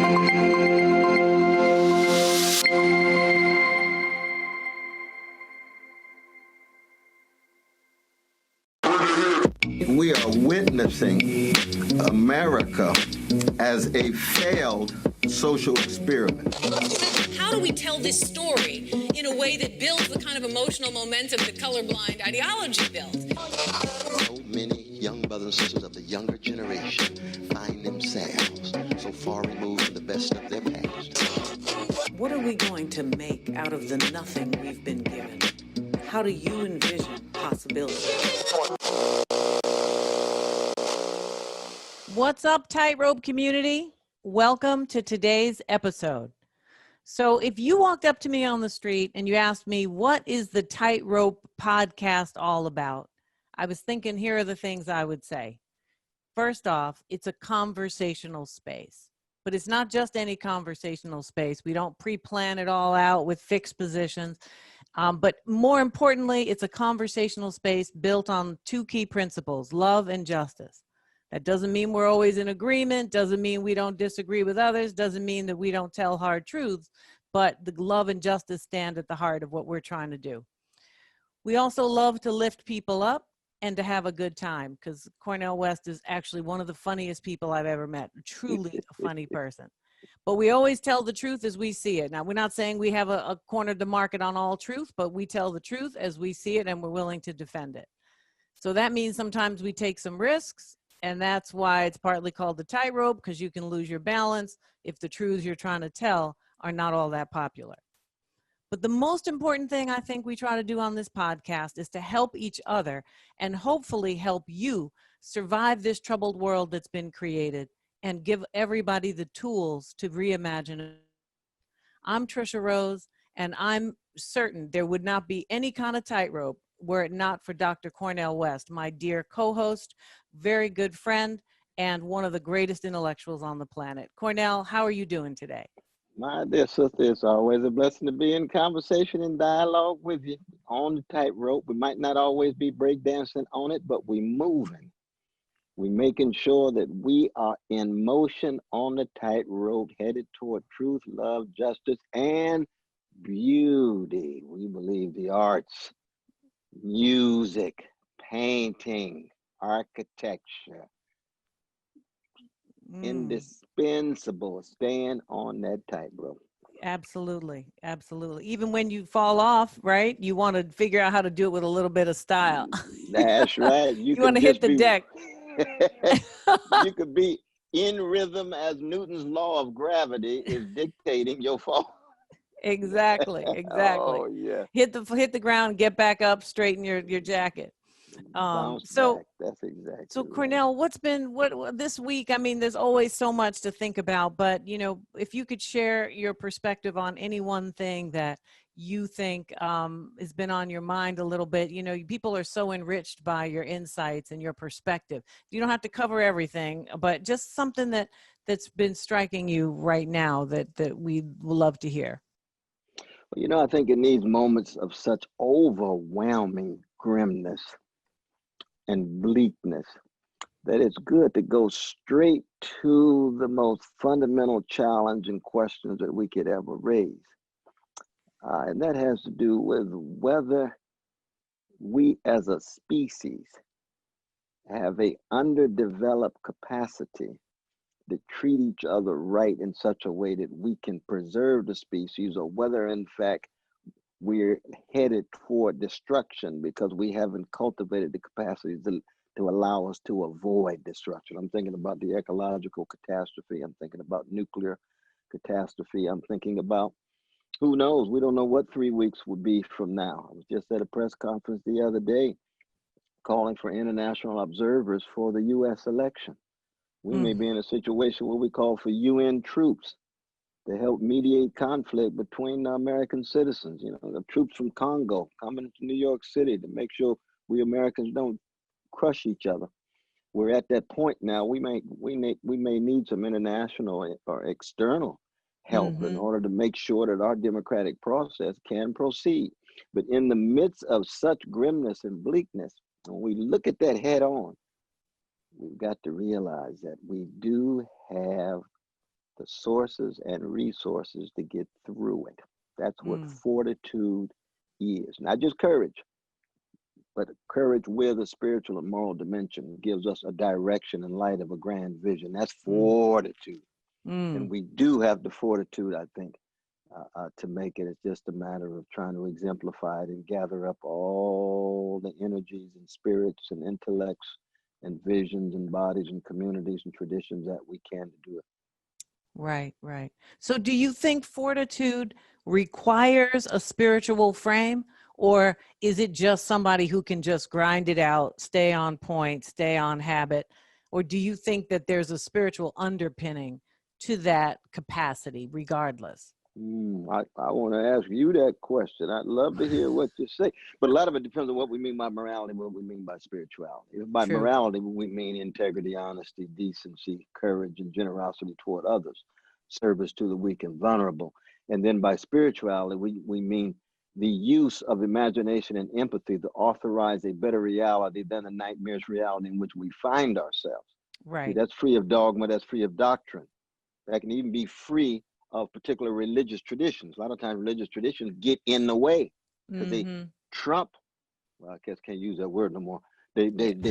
We are witnessing America as a failed social experiment. How do we tell this story in a way that builds the kind of emotional momentum that colorblind ideology builds? So many young brothers and sisters of the younger generation find themselves so far removed from the best of their past. What are we going to make out of the nothing we've been given? How do you envision possibility? What's up, Tightrope community? Welcome to today's episode. So if you walked up to me on the street and you asked me, what is the Tightrope podcast all about? I was thinking, here are the things I would say. First off, it's a conversational space, but it's not just any conversational space. We don't pre-plan it all out with fixed positions. But more importantly, it's a conversational space built on two key principles, love and justice. That doesn't mean we're always in agreement, doesn't mean we don't disagree with others, doesn't mean that we don't tell hard truths, but the love and justice stand at the heart of what we're trying to do. We also love to lift people up and to have a good time, because Cornel West is actually one of the funniest people I've ever met, truly a funny person. But we always tell the truth as we see it. Now, we're not saying we have a cornered the market on all truth, but we tell the truth as we see it and we're willing to defend it. So that means sometimes we take some risks. And that's why it's partly called the tightrope, because you can lose your balance if the truths you're trying to tell are not all that popular. But the most important thing I think we try to do on this podcast is to help each other and hopefully help you survive this troubled world that's been created and give everybody the tools to reimagine it. I'm Tricia Rose, and I'm certain there would not be any kind of tightrope were it not for Dr. Cornel West, my dear co-host, very good friend, and one of the greatest intellectuals on the planet. Cornel, how are you doing today? My dear sister, it's always a blessing to be in conversation and dialogue with you on the tightrope. We might not always be breakdancing on it, but we moving. We making sure that we are in motion on the tightrope, headed toward truth, love, justice, and beauty. We believe the arts, music, painting, architecture, indispensable. Staying on that tightrope. Absolutely, absolutely. Even when you fall off, right? You want to figure out how to do it with a little bit of style. That's right. You want to hit the deck. You could be in rhythm as Newton's law of gravity is dictating your fall. Exactly. Oh yeah. Hit the ground, get back up, straighten your jacket. Bounce back. That's exactly. So right. Cornel, what this week? I mean, there's always so much to think about, but you know, if you could share your perspective on any one thing that you think has been on your mind a little bit. You know, people are so enriched by your insights and your perspective. You don't have to cover everything, but just something that's been striking you right now that we'd love to hear. Well, you know, I think it needs moments of such overwhelming grimness and bleakness that it's good to go straight to the most fundamental challenge and questions that we could ever raise. And that has to do with whether we as a species have a underdeveloped capacity to treat each other right in such a way that we can preserve the species, or whether in fact we're headed toward destruction because we haven't cultivated the capacity to allow us to avoid destruction. I'm thinking about the ecological catastrophe. I'm thinking about nuclear catastrophe. I'm thinking about, who knows? We don't know what 3 weeks will be from now. I was just at a press conference the other day calling for international observers for the US election. We may be in a situation where we call for UN troops to help mediate conflict between American citizens. You know, the troops from Congo coming to New York City to make sure we Americans don't crush each other. We're at that point now. We may need some international or external help in order to make sure that our democratic process can proceed. But in the midst of such grimness and bleakness, when we look at that head on, we've got to realize that we do have the sources and resources to get through it. That's what Mm. fortitude is. Not just courage, but courage with a spiritual and moral dimension gives us a direction in light of a grand vision. That's fortitude. And Mm. we do have the fortitude, I think, to make it. It's just a matter of trying to exemplify it and gather up all the energies and spirits and intellects and visions and bodies and communities and traditions that we can to do it. Right, right. So do you think fortitude requires a spiritual frame, or is it just somebody who can just grind it out, stay on point, stay on habit? Or do you think that there's a spiritual underpinning to that capacity regardless? I want to ask you that question. I'd love to hear what you say. But a lot of it depends on what we mean by morality and what we mean by spirituality. If by True. morality, we mean integrity, honesty, decency, courage, and generosity toward others, service to the weak and vulnerable. And then by spirituality, we mean the use of imagination and empathy to authorize a better reality than the nightmare's reality in which we find ourselves. See, Right. that's free of dogma, that's free of doctrine. That can even be free of particular religious traditions. A lot of times religious traditions get in the way because they Mm-hmm. trump, well, I guess can't use that word no more. They make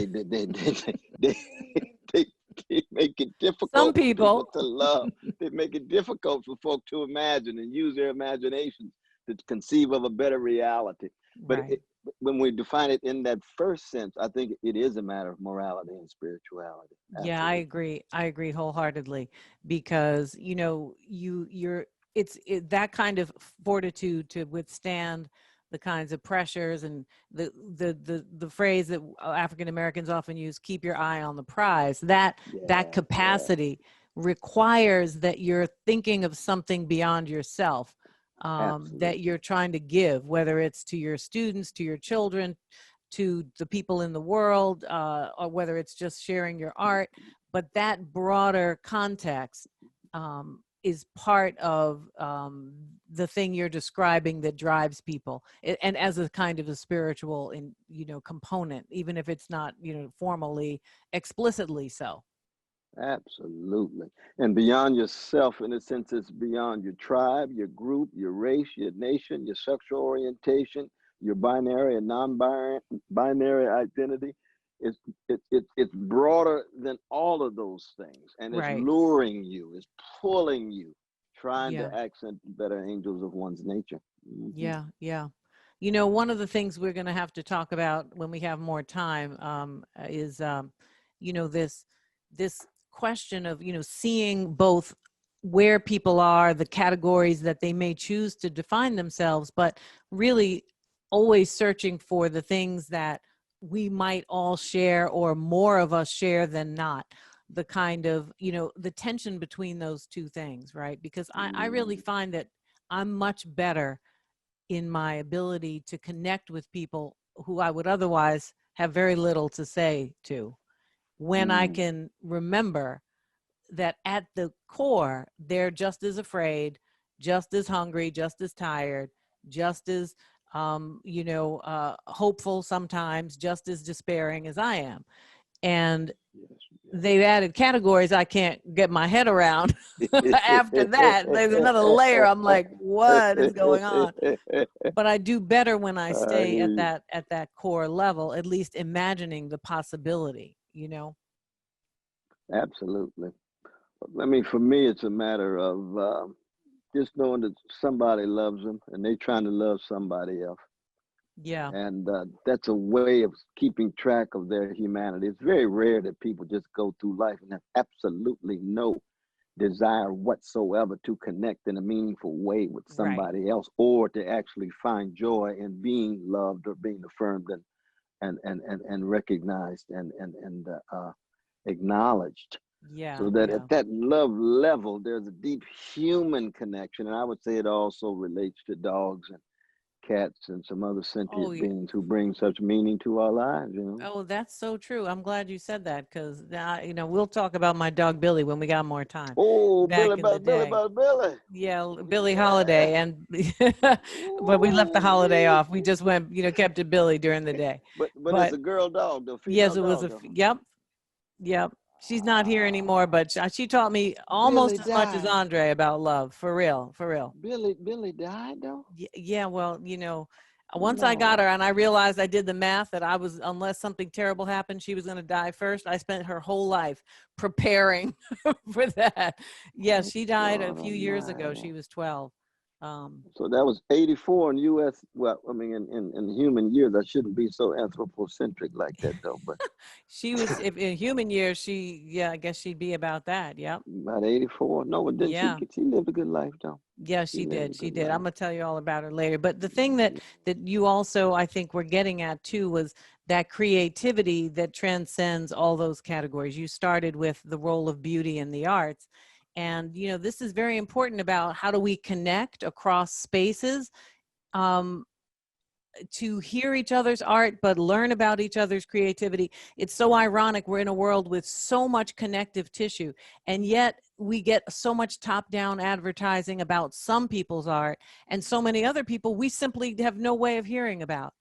it difficult Some for people people. to love. They make it difficult for folk to imagine and use their imaginations to conceive of a better reality. But Right. when we define it in that first sense, I think it is a matter of morality and spirituality. Yeah, I Absolutely. agree. I agree wholeheartedly because that kind of fortitude to withstand the kinds of pressures and the phrase that African Americans often use, keep your eye on the prize. That Yeah. capacity requires that you're thinking of something beyond yourself, Absolutely. that you're trying to give, whether it's to your students, to your children, to the people in the world, or whether it's just sharing your art. But that broader context is part of the thing you're describing that drives people, and as a kind of a spiritual component, even if it's not formally, explicitly so. Absolutely. And beyond yourself, in a sense, it's beyond your tribe, your group, your race, your nation, your sexual orientation, your binary and non-binary identity. It's broader than all of those things. And it's Right. luring you, it's pulling you, trying Yeah. to accent better angels of one's nature. Yeah. Yeah. One of the things we're going to have to talk about when we have more time is, this question of, seeing both where people are, the categories that they may choose to define themselves, but really always searching for the things that we might all share or more of us share than not. The kind of, the tension between those two things, right? Because I really find that I'm much better in my ability to connect with people who I would otherwise have very little to say to, when I can remember that at the core, they're just as afraid, just as hungry, just as tired, just as, hopeful sometimes, just as despairing as I am. And they've added categories I can't get my head around. After that, there's another layer. I'm like, what is going on? But I do better when I stay at that core level, at least imagining the possibility, Absolutely. I mean, for me, it's a matter of just knowing that somebody loves them and they're trying to love somebody else. Yeah. And that's a way of keeping track of their humanity. It's very rare that people just go through life and have absolutely no desire whatsoever to connect in a meaningful way with somebody else, or to actually find joy in being loved or being affirmed and recognized and acknowledged. Yeah. So that at that love level, there's a deep human connection. And I would say it also relates to dogs and cats and some other sentient beings who bring such meaning to our lives, Oh, that's so true. I'm glad you said that, because we'll talk about my dog Billy when we got more time. Oh, Back in the day. Billy. Yeah, Billy Holiday, and but we left the holiday off. We just went, kept it Billy during the day. But it's a girl dog, though. Yes, Female it was dog, though. yep. She's not here anymore, but she taught me almost Billy as much as died. Andre about love. For real, for real. Billy died though. Yeah, well, you know, once I got Lord. her and I realized I did the math that I was, unless something terrible happened, she was going to die first. I spent her whole life preparing for that. Yes, she died a God few years ago. Almighty. She was 12. Um, So that was 84 in U.S. Well, I mean, in human years, I shouldn't be so anthropocentric like that, though. But she was, if in human years, yeah, I guess she'd be about that. Yep. about 84. No, but didn't Yeah. she lived a good life, though. Yeah, She she lived a did. She good did. I'm life. gonna tell you all about her later. But the thing that you also, I think, were getting at too was that creativity that transcends all those categories. You started with the role of beauty in the arts, and you know this is very important about how do we connect across spaces. Um, to hear each other's art but learn about each other's creativity. It's so ironic, we're in a world with so much connective tissue, and yet we get so much top-down advertising about some people's art, and so many other people we simply have no way of hearing about.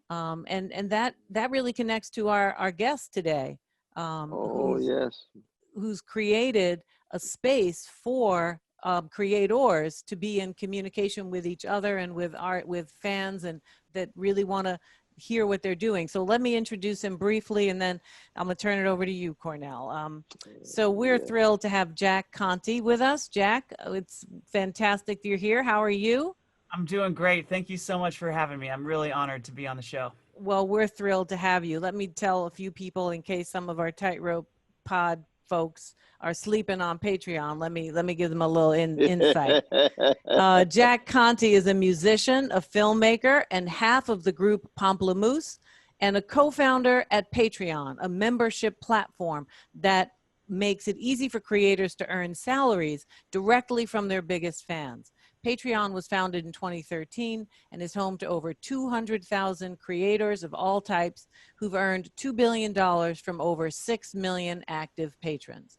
And that really connects to our guest today, Oh, yes. who's created a space for creators to be in communication with each other and with art, with fans, and that really want to hear what they're doing. So let me introduce him briefly, and then I'm going to turn it over to you, Cornel. So we're Yeah. thrilled to have Jack Conte with us. Jack, it's fantastic you're here. How are you? I'm doing great. Thank you so much for having me. I'm really honored to be on the show. Well, we're thrilled to have you. Let me tell a few people, in case some of our Tightrope pod folks are sleeping on Patreon. Let me give them a little insight. Jack Conte is a musician, a filmmaker, and half of the group Pamplemousse, and a co-founder at Patreon, a membership platform that makes it easy for creators to earn salaries directly from their biggest fans. Patreon was founded in 2013 and is home to over 200,000 creators of all types who've earned $2 billion from over 6 million active patrons.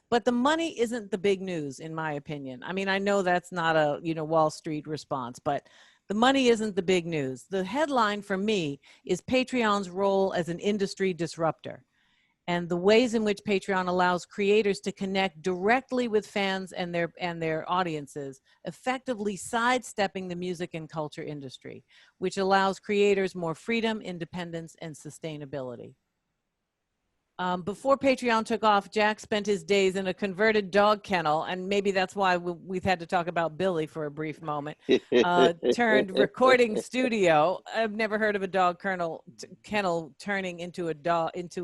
But the money isn't the big news, in my opinion. I mean, I know that's not a, Wall Street response, but the money isn't the big news. The headline for me is Patreon's role as an industry disruptor, and the ways in which Patreon allows creators to connect directly with fans and their audiences, effectively sidestepping the music and culture industry, which allows creators more freedom, independence, and sustainability. Before Patreon took off, Jack spent his days in a converted dog kennel, and maybe that's why we've had to talk about Billy for a brief moment, turned recording studio. I've never heard of a dog kennel turning into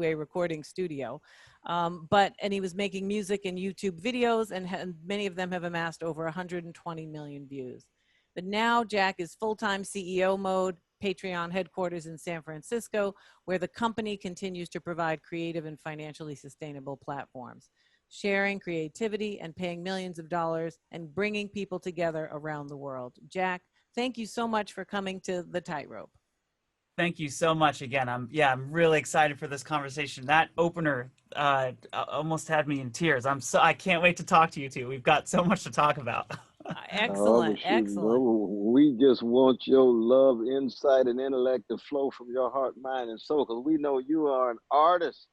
a recording studio. And he was making music and YouTube videos, and many of them have amassed over 120 million views. But now Jack is full-time CEO mode, Patreon headquarters in San Francisco, where the company continues to provide creative and financially sustainable platforms, sharing creativity and paying millions of dollars and bringing people together around the world. Jack, thank you so much for coming to the Tightrope. Thank you so much again. I'm really excited for this conversation. That opener almost had me in tears. I can't wait to talk to you two. We've got so much to talk about. Excellent, excellent. We just want your love, insight, and intellect to flow from your heart, mind, and soul, because we know you are an artist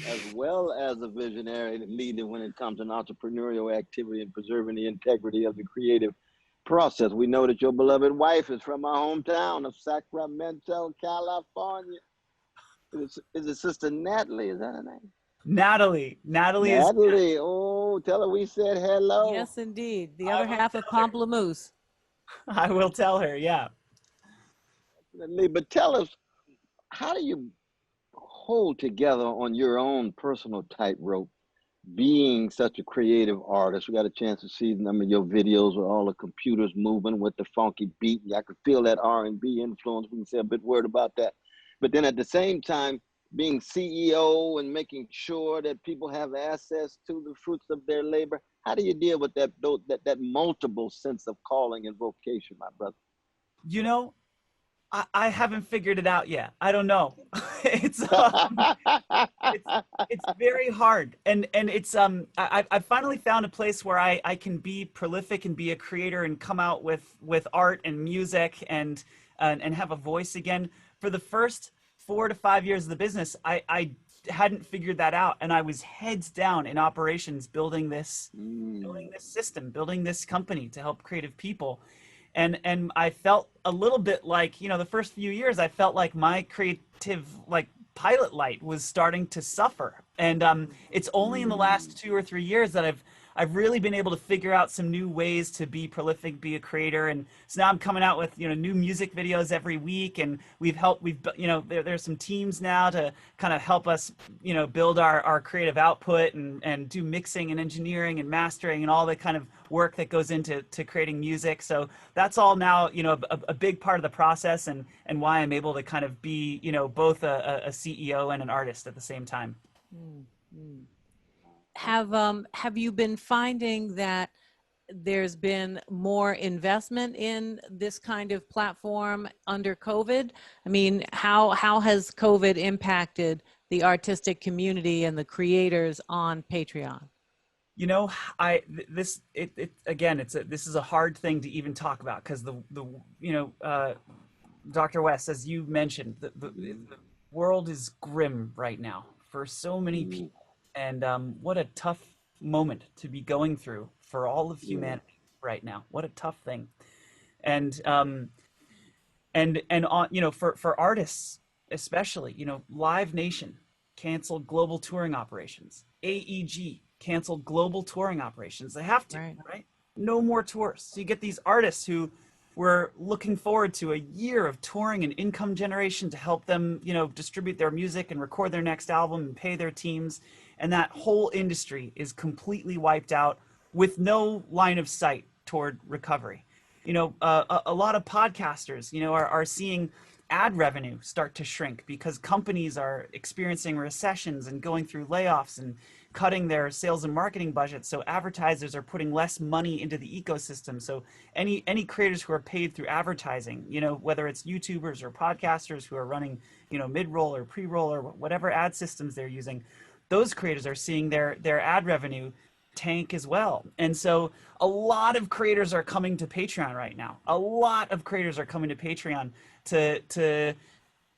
as well as a visionary leader when it comes to entrepreneurial activity and preserving the integrity of the creative process. We know that your beloved wife is from my hometown of Sacramento, California. Is it Sister Natalie? Is that her name? Natalie is. Natalie, oh, tell her we said hello. Yes, indeed. The other half of Pamplemousse. I will tell her, yeah. But tell us, how do you hold together on your own personal tightrope, being such a creative artist? We got a chance to see some of your videos with all the computers moving with the funky beat. I could feel that R&B influence. We can say a bit word about that. But then at the same time, being CEO and making sure that people have access to the fruits of their labor. How do you deal with that multiple sense of calling and vocation, my brother? I haven't figured it out yet. I don't know. it's very hard, and it's I finally found a place where I can be prolific and be a creator and come out with art and music and have a voice again. For the first 4 to 5 years of the business, I hadn't figured that out, and I was heads down in operations building this system, building this company to help creative people. And I felt a little bit like, you know, the first few years I felt like my creative like pilot light was starting to suffer. And it's only in the last 2 or 3 years that I've really been able to figure out some new ways to be prolific, be a creator. And so now I'm coming out with, you know, new music videos every week, and you know, there's some teams now to kind of help us, you know, build our creative output and do mixing and engineering and mastering and all the kind of work that goes into creating music. So that's all now, you know, a big part of the process, and why I'm able to kind of be, you know, both a CEO and an artist at the same time. Mm-hmm. Have you been finding that there's been more investment in this kind of platform under COVID? I mean, how has COVID impacted the artistic community and the creators on Patreon? You know, this is a hard thing to even talk about, because the you know, Dr. West, as you mentioned, the world is grim right now for so many people. And what a tough moment to be going through for all of humanity right now. What a tough thing. And on, you know, for artists especially, you know, Live Nation canceled global touring operations. AEG canceled global touring operations. They have to, right? No more tours. So you get these artists who were looking forward to a year of touring and income generation to help them, you know, distribute their music and record their next album and pay their teams. And that whole industry is completely wiped out with no line of sight toward recovery. You know, a lot of podcasters, you know, are seeing ad revenue start to shrink because companies are experiencing recessions and going through layoffs and cutting their sales and marketing budgets. So advertisers are putting less money into the ecosystem. So any creators who are paid through advertising, you know, whether it's YouTubers or podcasters who are running, you know, mid-roll or pre-roll or whatever ad systems they're using, those creators are seeing their ad revenue tank as well. And so a lot of creators are coming to Patreon right now. A lot of creators are coming to Patreon to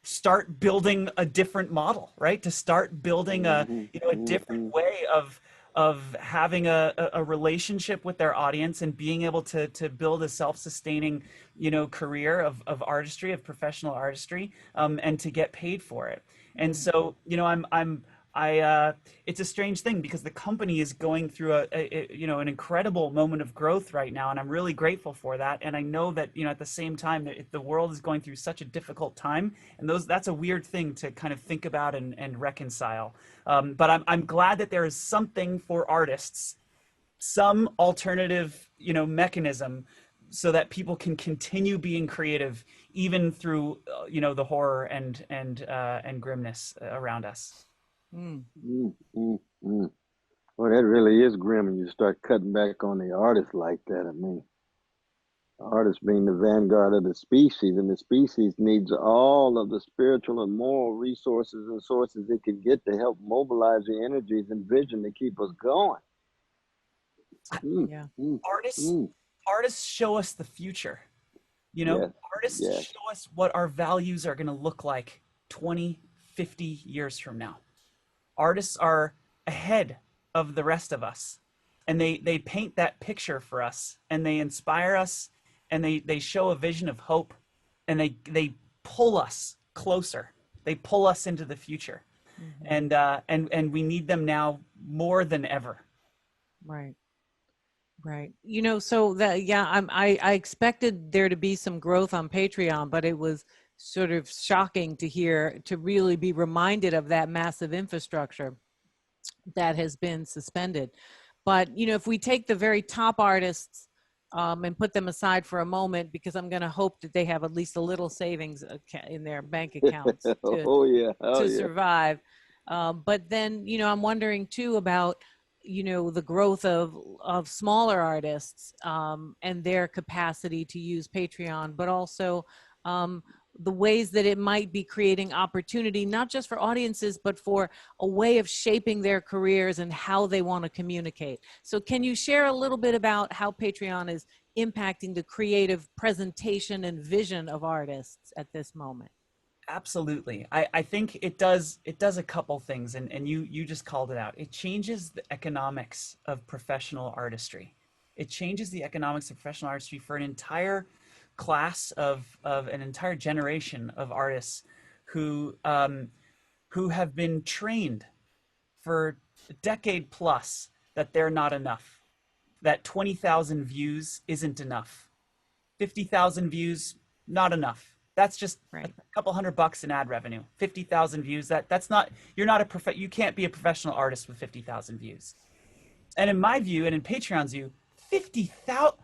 start building a different model, right? To start building a, you know, a different way of having a relationship with their audience and being able to build a self-sustaining, you know, career of artistry, of professional artistry, and to get paid for it. And so, you know, it's a strange thing because the company is going through you know, an incredible moment of growth right now, and I'm really grateful for that. And I know that, you know, at the same time that the world is going through such a difficult time, and that's a weird thing to kind of think about and reconcile. But I'm glad that there is something for artists, some alternative, you know, mechanism, so that people can continue being creative even through, you know, the horror and grimness around us. Well, that really is grim when you start cutting back on the artist like that. I mean, the artist being the vanguard of the species, and the species needs all of the spiritual and moral resources and sources it can get to help mobilize the energies and vision to keep us going. Artists show us the future. You know, artists show us what our values are going to look like 20, 50 years from now. Artists are ahead of the rest of us, and they paint that picture for us, and they inspire us, and they show a vision of hope, and they pull us closer. They pull us into the future. And we need them now more than ever. Right. You know, so that, I expected there to be some growth on Patreon, but it was sort of shocking to really be reminded of that massive infrastructure that has been suspended. But, you know, if we take the very top artists and put them aside for a moment, because I'm going to hope that they have at least a little savings in their bank accounts to survive. But then, you know, I'm wondering too about, you know, the growth of smaller artists and their capacity to use Patreon, but also the ways that it might be creating opportunity, not just for audiences, but for a way of shaping their careers and how they want to communicate. So can you share a little bit about how Patreon is impacting the creative presentation and vision of artists at this moment? Absolutely. I think it does a couple things, and you just called it out. It changes the economics of professional artistry. It changes the economics of professional artistry for an entire class of an entire generation of artists who have been trained for a decade plus that they're not enough, that 20,000 views isn't enough, 50,000 views, not enough. That's just a Right. couple $100 in ad revenue. 50,000 views. That's not. You're not you can't be a professional artist with 50,000 views. And in my view, and in Patreon's view, 50,000.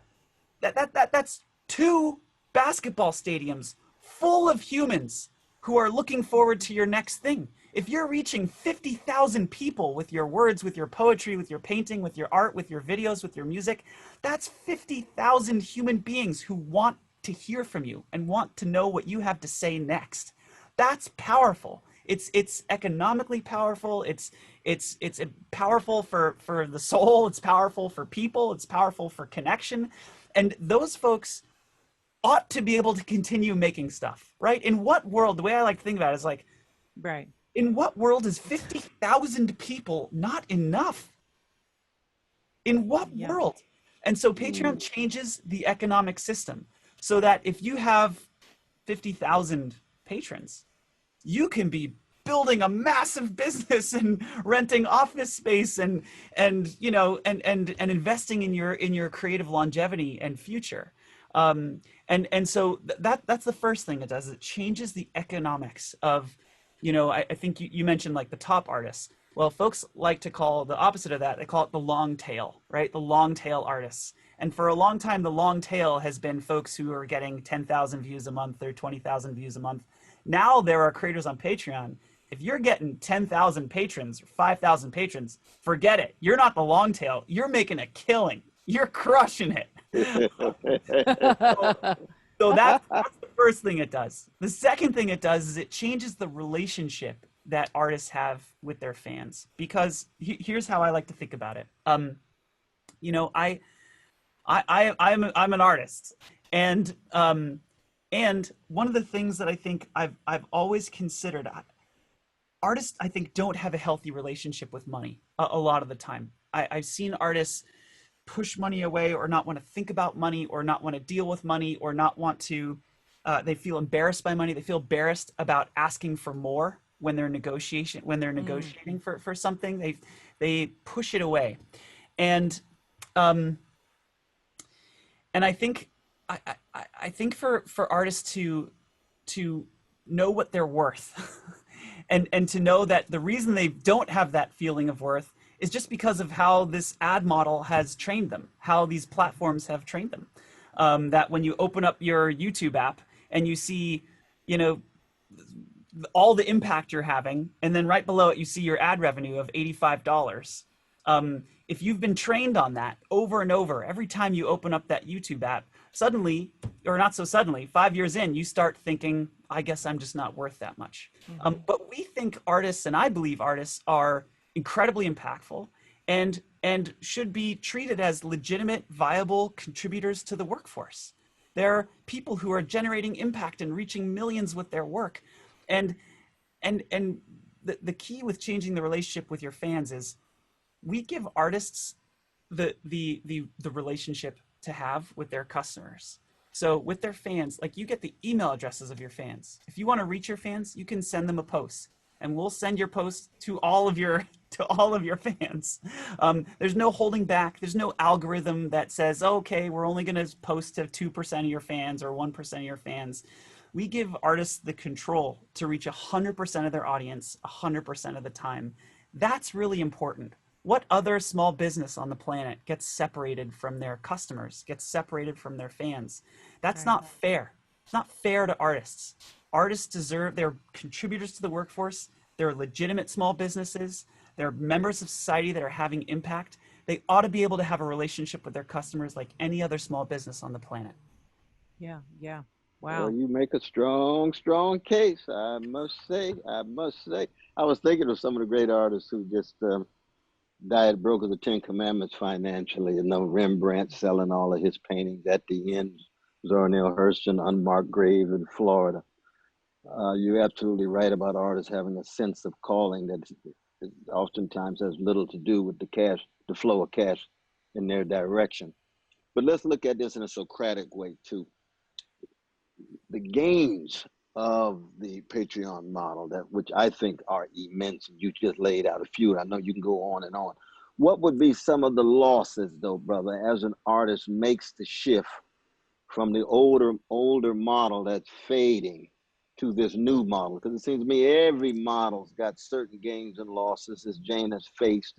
That's two basketball stadiums full of humans who are looking forward to your next thing. If you're reaching 50,000 people with your words, with your poetry, with your painting, with your art, with your videos, with your music, that's 50,000 human beings who want to hear from you and want to know what you have to say next. That's powerful. It's economically powerful. It's powerful for the soul. It's powerful for people. It's powerful for connection. And those folks ought to be able to continue making stuff, right? In what world, the way I like to think about it is like, Right. in what world is 50,000 people not enough? In what Yeah. world? And so Patreon changes the economic system so that if you have 50,000 patrons, you can be building a massive business and renting office space and investing in your creative longevity and future. And so that's the first thing it does. It changes the economics of, I think you mentioned like the top artists. Well, folks like to call the opposite of that. They call it the long tail, right? The long tail artists. And for a long time, the long tail has been folks who are getting 10,000 views a month or 20,000 views a month. Now there are creators on Patreon. If you're getting 10,000 patrons or 5,000 patrons, forget it. You're not the long tail. You're making a killing. You're crushing it. So that's the first thing it does. The second thing it does is it changes the relationship that artists have with their fans. Because here's how I like to think about it. I'm an artist, and one of the things that I think I've always considered, artists I think don't have a healthy relationship with money a lot of the time. I've seen artists push money away, or not want to think about money, or not want to deal with money, or not want to. They feel embarrassed by money. They feel embarrassed about asking for more when they're negotiating for something. They push it away, and I think I think for artists to know what they're worth, and to know that the reason they don't have that feeling of worth is just because of how this ad model has trained them, how these platforms have trained them. That when you open up your YouTube app and you see, all the impact you're having, and then right below it you see your ad revenue of $85. If you've been trained on that over and over, every time you open up that YouTube app, suddenly, or not so suddenly, 5 years in, you start thinking, I guess I'm just not worth that much. But we think artists, and I believe artists, are incredibly impactful and should be treated as legitimate, viable contributors to the workforce. They're people who are generating impact and reaching millions with their work. And the key with changing the relationship with your fans is we give artists the relationship to have with their customers. So with their fans, like, you get the email addresses of your fans. If you want to reach your fans, you can send them a post, and we'll send your post to all of your fans. There's no holding back. There's no algorithm that says, okay, we're only going to post to 2% of your fans or 1% of your fans. We give artists the control to reach 100% of their audience 100% of the time. That's really important. What other small business on the planet gets separated from their customers, gets separated from their fans? That's not fair. It's not fair to artists. Artists deserve, they're contributors to the workforce. They're legitimate small businesses. They're members of society that are having impact. They ought to be able to have a relationship with their customers like any other small business on the planet. Yeah. Wow. Well, you make a strong case, I must say. I was thinking of some of the great artists who just died broke of the Ten Commandments financially. Rembrandt selling all of his paintings at the end. Zornell Hurston, unmarked grave in Florida. You're absolutely right about artists having a sense of calling that oftentimes has little to do with the flow of cash in their direction. But let's look at this in a Socratic way too. The gains of the Patreon model, that which I think are immense, and you just laid out a few, and I know you can go on and on. What would be some of the losses, though, brother, as an artist makes the shift from the older model that's fading to this new model? Because it seems to me every model's got certain gains and losses, as Jane has faced.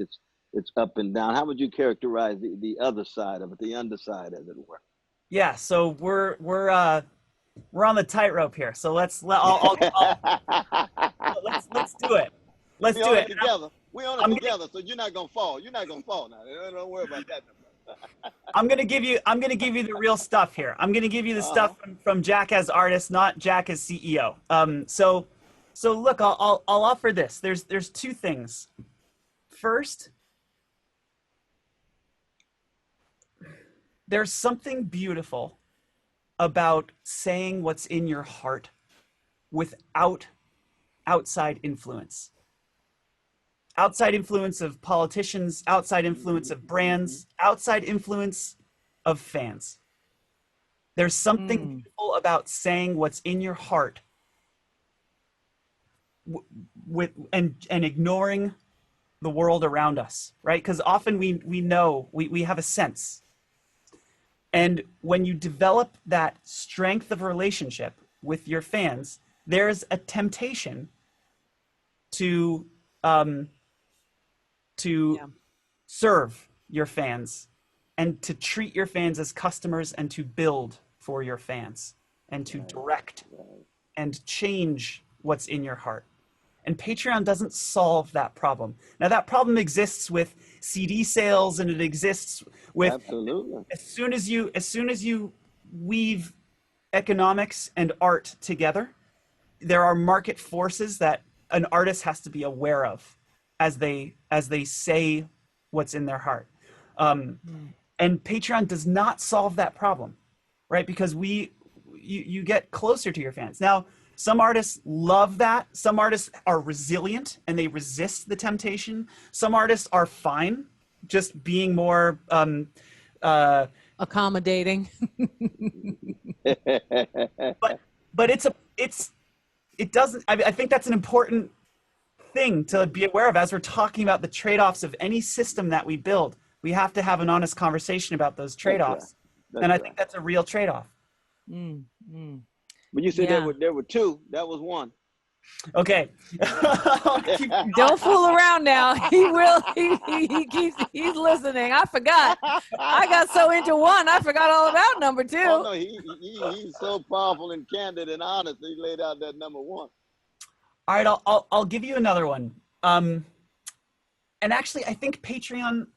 It's up and down. How would you characterize the other side of it, the underside, as it were? Yeah, so we're on the tightrope here. So let's do it. Let's do it. Together. We on it together, so you're not gonna fall. You're not gonna fall now. Don't worry about that. I'm gonna give you the real stuff here. I'm gonna give you the stuff from Jack as artist, not Jack as CEO. So look, I'll offer this. There's two things. First, there's something beautiful about saying what's in your heart without outside influence. Outside influence of politicians, outside influence of brands, outside influence of fans. There's something beautiful about saying what's in your heart and ignoring the world around us, right? Because often we know, we have a sense. And when you develop that strength of relationship with your fans, there's a temptation to serve your fans and to treat your fans as customers and to build for your fans and to direct and change what's in your heart. And Patreon doesn't solve that problem. Now that problem exists with CD sales, and it exists with absolutely. As soon as you weave economics and art together, there are market forces that an artist has to be aware of as they say what's in their heart. And Patreon does not solve that problem, right? Because you get closer to your fans. Now, some artists love that. Some artists are resilient and they resist the temptation. Some artists are fine, just being more accommodating. but it doesn't. I think that's an important thing to be aware of as we're talking about the trade-offs of any system that we build. We have to have an honest conversation about those trade-offs, and I think that's a real trade-off. But you said there were two. That was one. Okay. Don't fool around now. He will. He's listening. I forgot. I got so into one, I forgot all about number two. Oh no, he's so powerful and candid and honest. He laid out that number one. All right, I'll give you another one. And actually, I think Patreon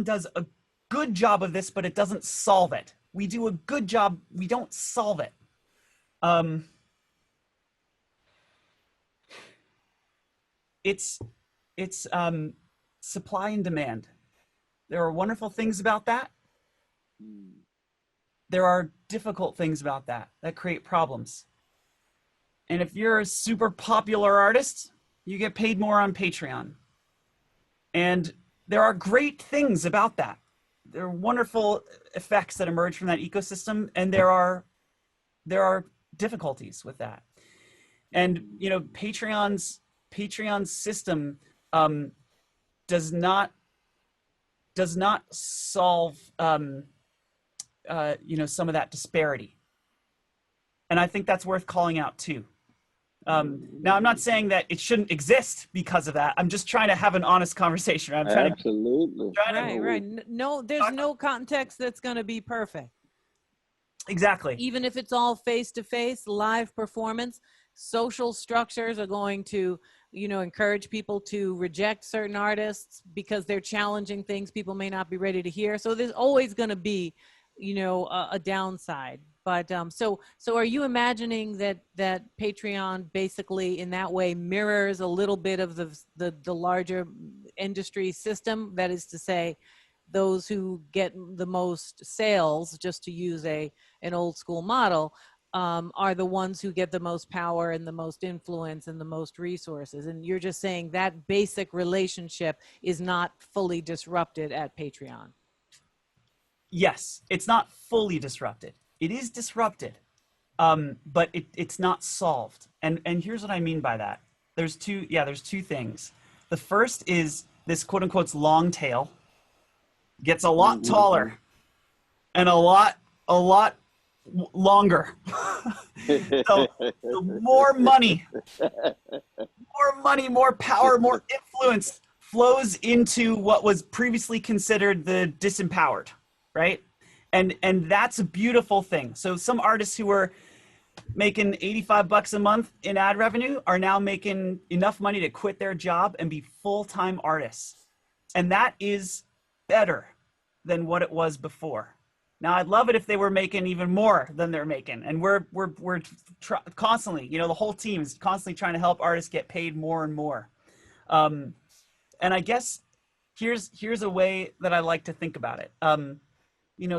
does a good job of this, but it doesn't solve it. We do a good job. We don't solve it. It's supply and demand. There are wonderful things about that. There are difficult things about that create problems. And if you're a super popular artist, you get paid more on Patreon. And there are great things about that. There are wonderful effects that emerge from that ecosystem, and there are difficulties with that. And you know, Patreon's system does not solve you know, some of that disparity. And I think that's worth calling out too. Now, I'm not saying that it shouldn't exist because of that. I'm just trying to have an honest conversation. I'm trying absolutely. Right. No, there's no context that's going to be perfect. Exactly. Even if it's all face-to-face, live performance, social structures are going to, you know, encourage people to reject certain artists because they're challenging things people may not be ready to hear. So there's always going to be, you know, a downside. But so are you imagining that Patreon basically in that way mirrors a little bit of the larger industry system? That is to say, those who get the most sales, just to use an old school model, are the ones who get the most power and the most influence and the most resources. And you're just saying that basic relationship is not fully disrupted at Patreon. Yes, it's not fully disrupted. It is disrupted, but it's not solved. And here's what I mean by that. There's two things. The first is this quote unquote long tail gets a lot taller and a lot longer. So more money, more power, more influence flows into what was previously considered the disempowered, right? And that's a beautiful thing. So some artists who were making $85 a month in ad revenue are now making enough money to quit their job and be full-time artists. And that is better than what it was before. Now, I'd love it if they were making even more than they're making. And we're constantly, the whole team is constantly trying to help artists get paid more and more. And I guess here's a way that I like to think about it.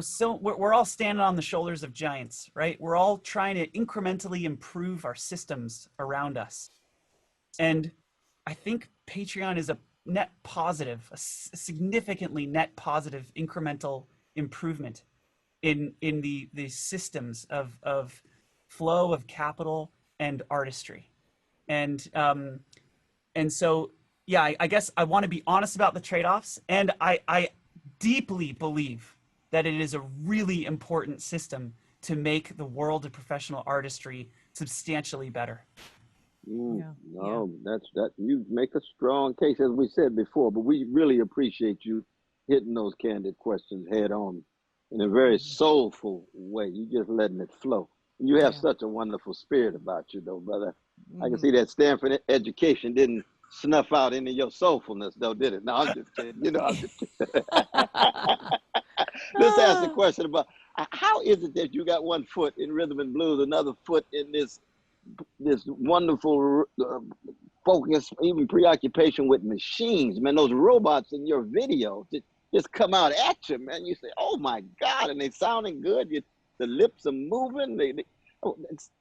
So we're all standing on the shoulders of giants, right? We're all trying to incrementally improve our systems around us. And I think Patreon is a net positive, a significantly net positive incremental improvement in the systems of flow of capital and artistry. And so, yeah, I guess I want to be honest about the trade-offs. And I deeply believe that it is a really important system to make the world of professional artistry substantially better. That's you make a strong case, as we said before, but we really appreciate you hitting those candid questions head on in a very soulful way. You just letting it flow. You have such a wonderful spirit about you, though, brother. I can see that Stanford education didn't snuff out any of your soulfulness, though, did it? No, I'm just kidding. I'm just kidding. Let's ask a question about how is it that you got one foot in rhythm and blues, another foot in this wonderful focus, even preoccupation with machines, man. Those robots in your videos just come out at you, man. You say, "Oh my God!" and they sounding good. The lips are moving.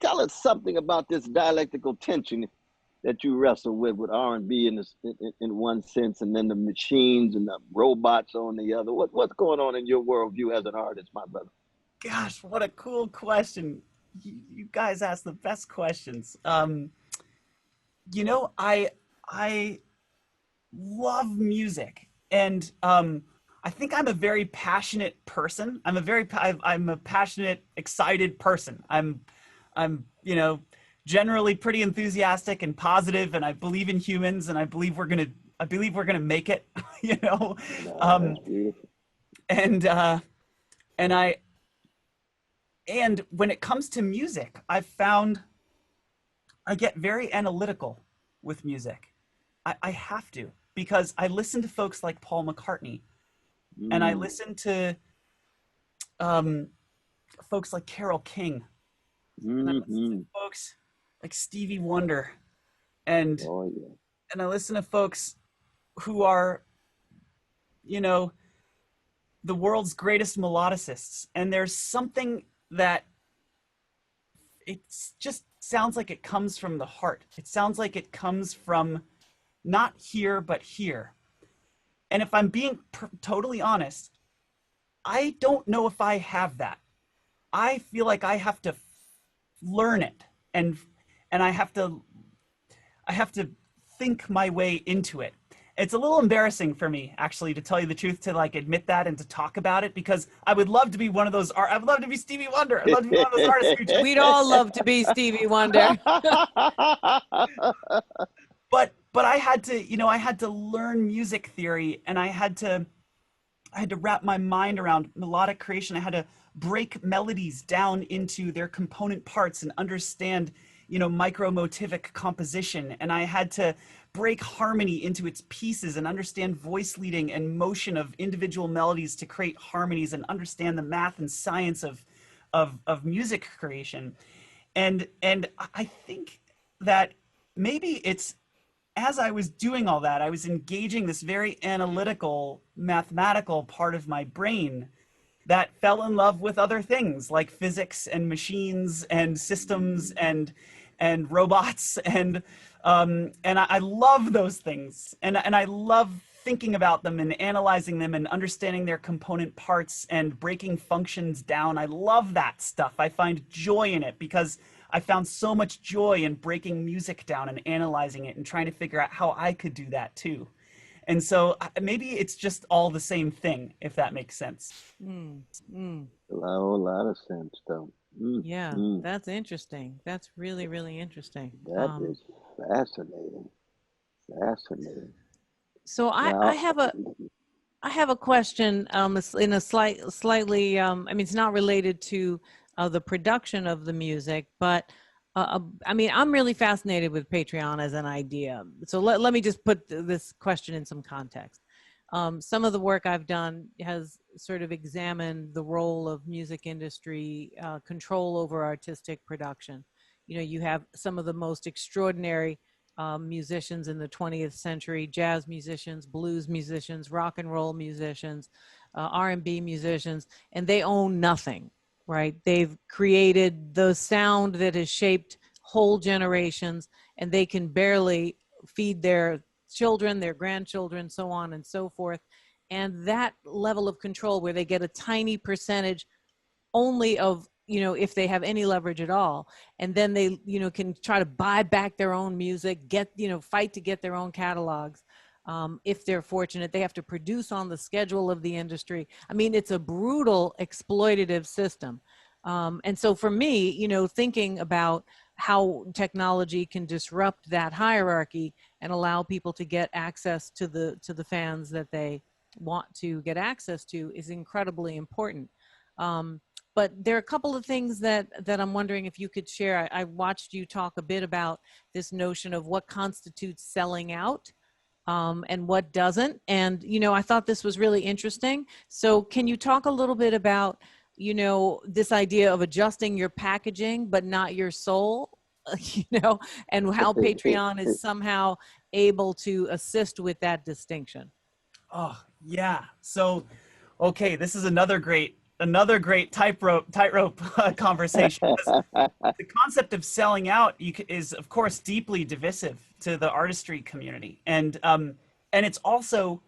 Tell us something about this dialectical tension that you wrestle with R&B in one sense, and then the machines and the robots on the other. What's going on in your worldview as an artist, my brother? Gosh, what a cool question. You guys ask the best questions. I love music, and I think I'm a very passionate person. I'm a passionate, excited person. I'm generally pretty enthusiastic and positive, and I believe in humans, and I believe we're gonna make it. And when it comes to music, I've found I get very analytical with music. I have to, because I listen to folks like Paul McCartney, and I listen to folks like Carole King, and I listen to folks like Stevie Wonder, and I listen to folks who are, the world's greatest melodicists, and there's something that it just sounds like it comes from the heart. It sounds like it comes from not here, but here. And if I'm being totally honest, I don't know if I have that. I feel like I have to learn it, and I have to think my way into it. It's a little embarrassing for me, actually, to tell you the truth, to like admit that and to talk about it, because I would love to be one of those. I would love to be Stevie Wonder. I'd love to be one of those artists who We'd all love to be Stevie Wonder. But I had to learn music theory, and I had to wrap my mind around melodic creation. I had to break melodies down into their component parts and understand, micromotivic composition. And I had to break harmony into its pieces and understand voice leading and motion of individual melodies to create harmonies, and understand the math and science of music creation. And I think that maybe it's, as I was doing all that, I was engaging this very analytical, mathematical part of my brain. that fell in love with other things like physics and machines and systems and robots and I love those things, and I love thinking about them and analyzing them and understanding their component parts and breaking functions down. I love that stuff. I find joy in it because I found so much joy in breaking music down and analyzing it and trying to figure out how I could do that too. And so maybe it's just all the same thing, if that makes sense. A whole lot of sense, though. Yeah, that's interesting. That's really, really interesting. That is fascinating. Fascinating. So Now, I have a question in a slightly I mean, it's not related to the production of the music, but I mean, I'm really fascinated with Patreon as an idea. So let me just put this question in some context. Some of the work I've done has sort of examined the role of music industry control over artistic production. You know, you have some of the most extraordinary musicians in the 20th century: jazz musicians, blues musicians, rock and roll musicians, R&B musicians, and they own nothing, right? They've created the sound that has shaped whole generations, and they can barely feed their children, their grandchildren, so on and so forth. And that level of control where they get a tiny percentage only of, you know, if they have any leverage at all, and then they, you know, can try to buy back their own music, get, you know, fight to get their own catalogs. If they're fortunate, they have to produce on the schedule of the industry. I mean, it's a brutal exploitative system. And so for me, you know, thinking about how technology can disrupt that hierarchy and allow people to get access to the fans that they want to get access to is incredibly important. But there are a couple of things that I'm wondering if you could share. I watched you talk a bit about this notion of what constitutes selling out and what doesn't. And, you know, I thought this was really interesting. So can you talk a little bit about, you know, this idea of adjusting your packaging, but not your soul, you know, and how Patreon is somehow able to assist with that distinction? Oh, yeah. So, okay, this is another great tightrope conversation. The concept of selling out is, of course, deeply divisive to the artistry community, and it's also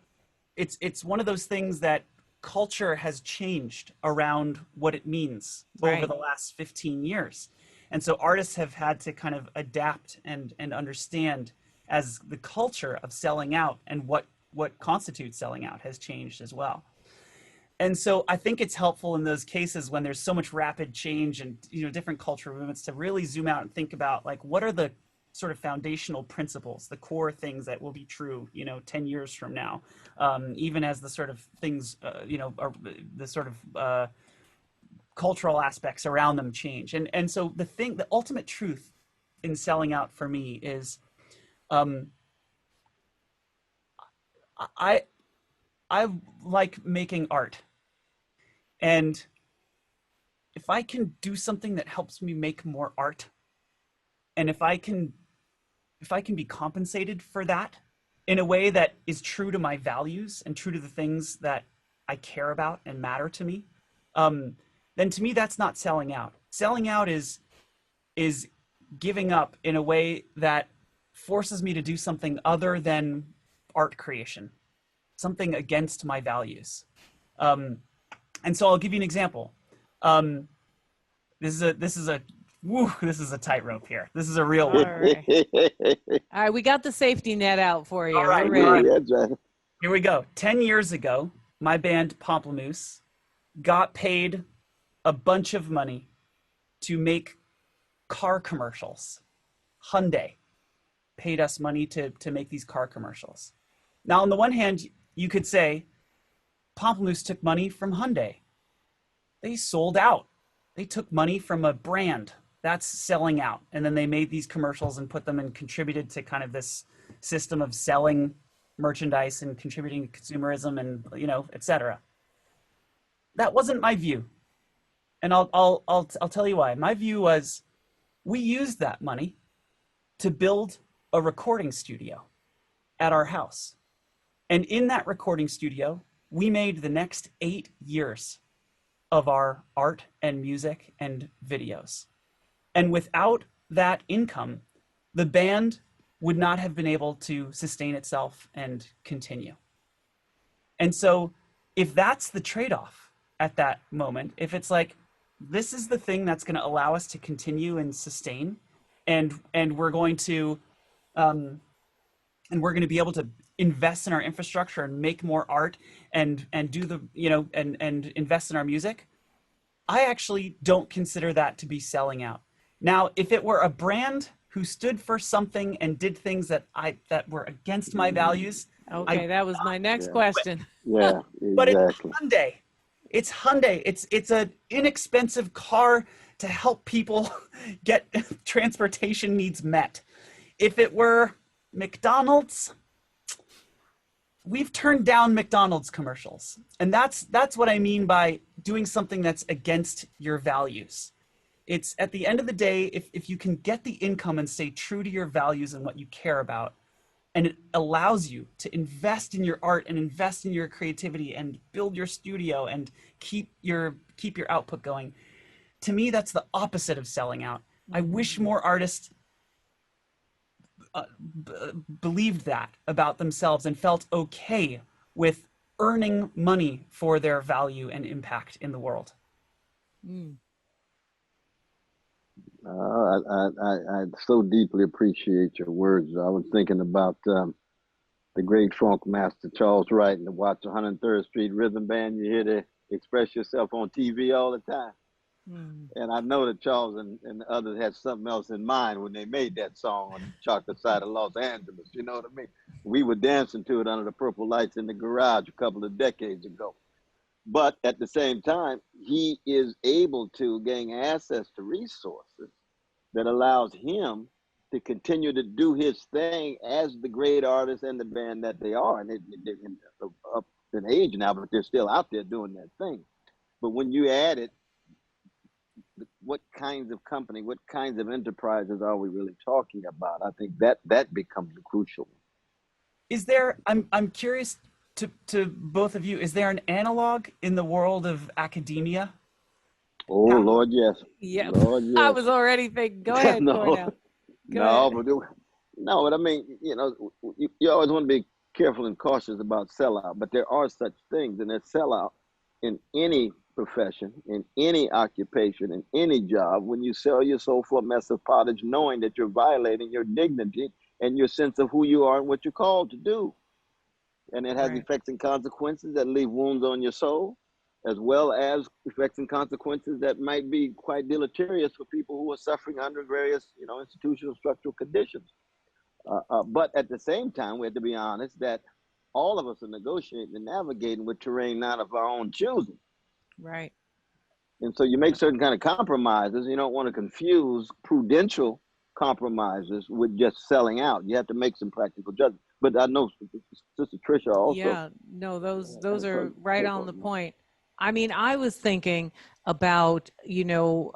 it's one of those things that culture has changed around what it means over the last 15 years, and so artists have had to kind of adapt and understand as the culture of selling out and what constitutes selling out has changed as well. And so I think it's helpful in those cases when there's so much rapid change and, you know, different cultural movements to really zoom out and think about, like, what are the sort of foundational principles, the core things that will be true, you know, 10 years from now, even as the sort of things, you know, are the sort of cultural aspects around them change. And so the ultimate truth in selling out for me is I like making art. And if I can do something that helps me make more art, and if I can be compensated for that in a way that is true to my values and true to the things that I care about and matter to me, then to me, that's not selling out. Selling out is giving up in a way that forces me to do something other than art creation, something against my values. And so I'll give you an example. This is a tightrope here. This is a real one. All right, we got the safety net out for you. All right, we're ready. Here we go. 10 years ago, my band Pomplamoose got paid a bunch of money to make car commercials. Hyundai paid us money to make these car commercials. Now, on the one hand, you could say Pomplamoose took money from Hyundai. They sold out. They took money from a brand. That's selling out. And then they made these commercials and put them and contributed to kind of this system of selling merchandise and contributing to consumerism and, you know, et cetera. That wasn't my view. And I'll tell you why. My view was we used that money to build a recording studio at our house. And in that recording studio, we made the next 8 years of our art and music and videos. And without that income, the band would not have been able to sustain itself and continue. And so if that's the trade-off at that moment, if it's like, this is the thing that's going to allow us to continue and sustain, and we're going to be able to invest in our infrastructure and make more art and do the, you know, and invest in our music, I actually don't consider that to be selling out. Now, if it were a brand who stood for something and did things that were against my values. Okay, that was my next question. Yeah, exactly. But it's Hyundai. It's Hyundai. It's an inexpensive car to help people get transportation needs met. If it were McDonald's, we've turned down McDonald's commercials. And that's what I mean by doing something that's against your values. It's at the end of the day, if you can get the income and stay true to your values and what you care about, and it allows you to invest in your art and invest in your creativity and build your studio and keep your output going. To me, that's the opposite of selling out. I wish more artists believed that about themselves and felt okay with earning money for their value and impact in the world. I so deeply appreciate your words. I was thinking about the great funk master Charles Wright and the Watch 103rd Street Rhythm Band. You hear they express yourself on TV all the time. And I know that Charles and others had something else in mind when they made that song on the chocolate side of Los Angeles. You know what I mean? We were dancing to it under the purple lights in the garage a couple of decades ago. But at the same time, he is able to gain access to resources that allows him to continue to do his thing as the great artist and the band that they are. And they're up in age now, but they're still out there doing that thing. But when you add it, what kinds of company, what kinds of enterprises are we really talking about? I think that becomes the crucial. Is there, I'm curious to both of you, is there an analog in the world of academia? Oh, Lord, yes. Yeah, Lord, yes. I was already thinking, go ahead, Cornel. But I mean, you know, you always want to be careful and cautious about sellout, but there are such things, and there's sellout in any profession, in any occupation, in any job, when you sell your soul for a mess of pottage, knowing that you're violating your dignity and your sense of who you are and what you're called to do. And it has effects and consequences that leave wounds on your soul, as well as effects and consequences that might be quite deleterious for people who are suffering under various, you know, institutional structural conditions. But at the same time, we have to be honest that all of us are negotiating and navigating with terrain not of our own choosing. Right. And so you make certain kind of compromises. You don't want to confuse prudential compromises with just selling out. You have to make some practical judgments. But I know Sister Tricia also. Yeah, no, those are right on the point. I mean, I was thinking about, you know,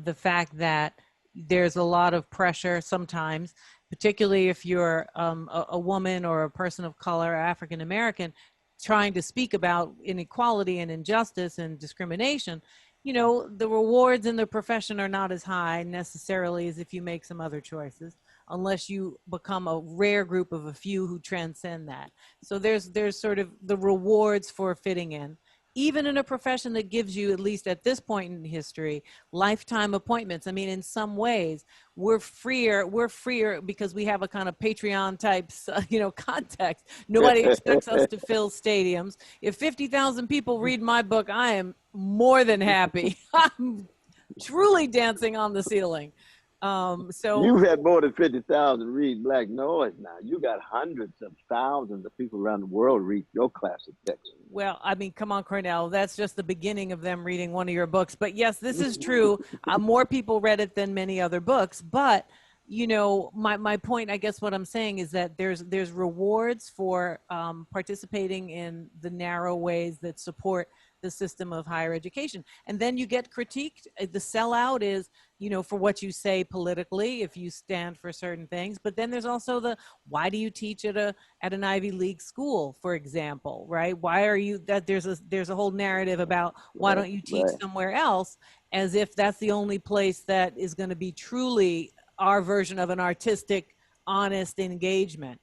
the fact that there's a lot of pressure sometimes, particularly if you're a woman or a person of color, African American, trying to speak about inequality and injustice and discrimination. You know, the rewards in the profession are not as high necessarily as if you make some other choices, unless you become a rare group of a few who transcend that. So there's sort of the rewards for fitting in, even in a profession that gives you, at least at this point in history, lifetime appointments. I mean, in some ways, we're freer because we have a kind of Patreon type, you know, context. Nobody expects us to fill stadiums. If 50,000 people read my book, I am more than happy. I'm truly dancing on the ceiling. So you've had more than 50,000 read Black Noise now. You got hundreds of thousands of people around the world read your classic text. Well, I mean, come on, Cornel. That's just the beginning of them reading one of your books. But yes, this is true. More people read it than many other books. But you know, my point, I guess what I'm saying is that there's rewards for participating in the narrow ways that support the system of higher education. And then you get critiqued. The sellout is, you know, for what you say politically, if you stand for certain things. But then there's also the, why do you teach at an Ivy League school, for example, right? Why are you, that there's a whole narrative about why don't you teach somewhere else, as if that's the only place that is going to be truly our version of an artistic, honest engagement.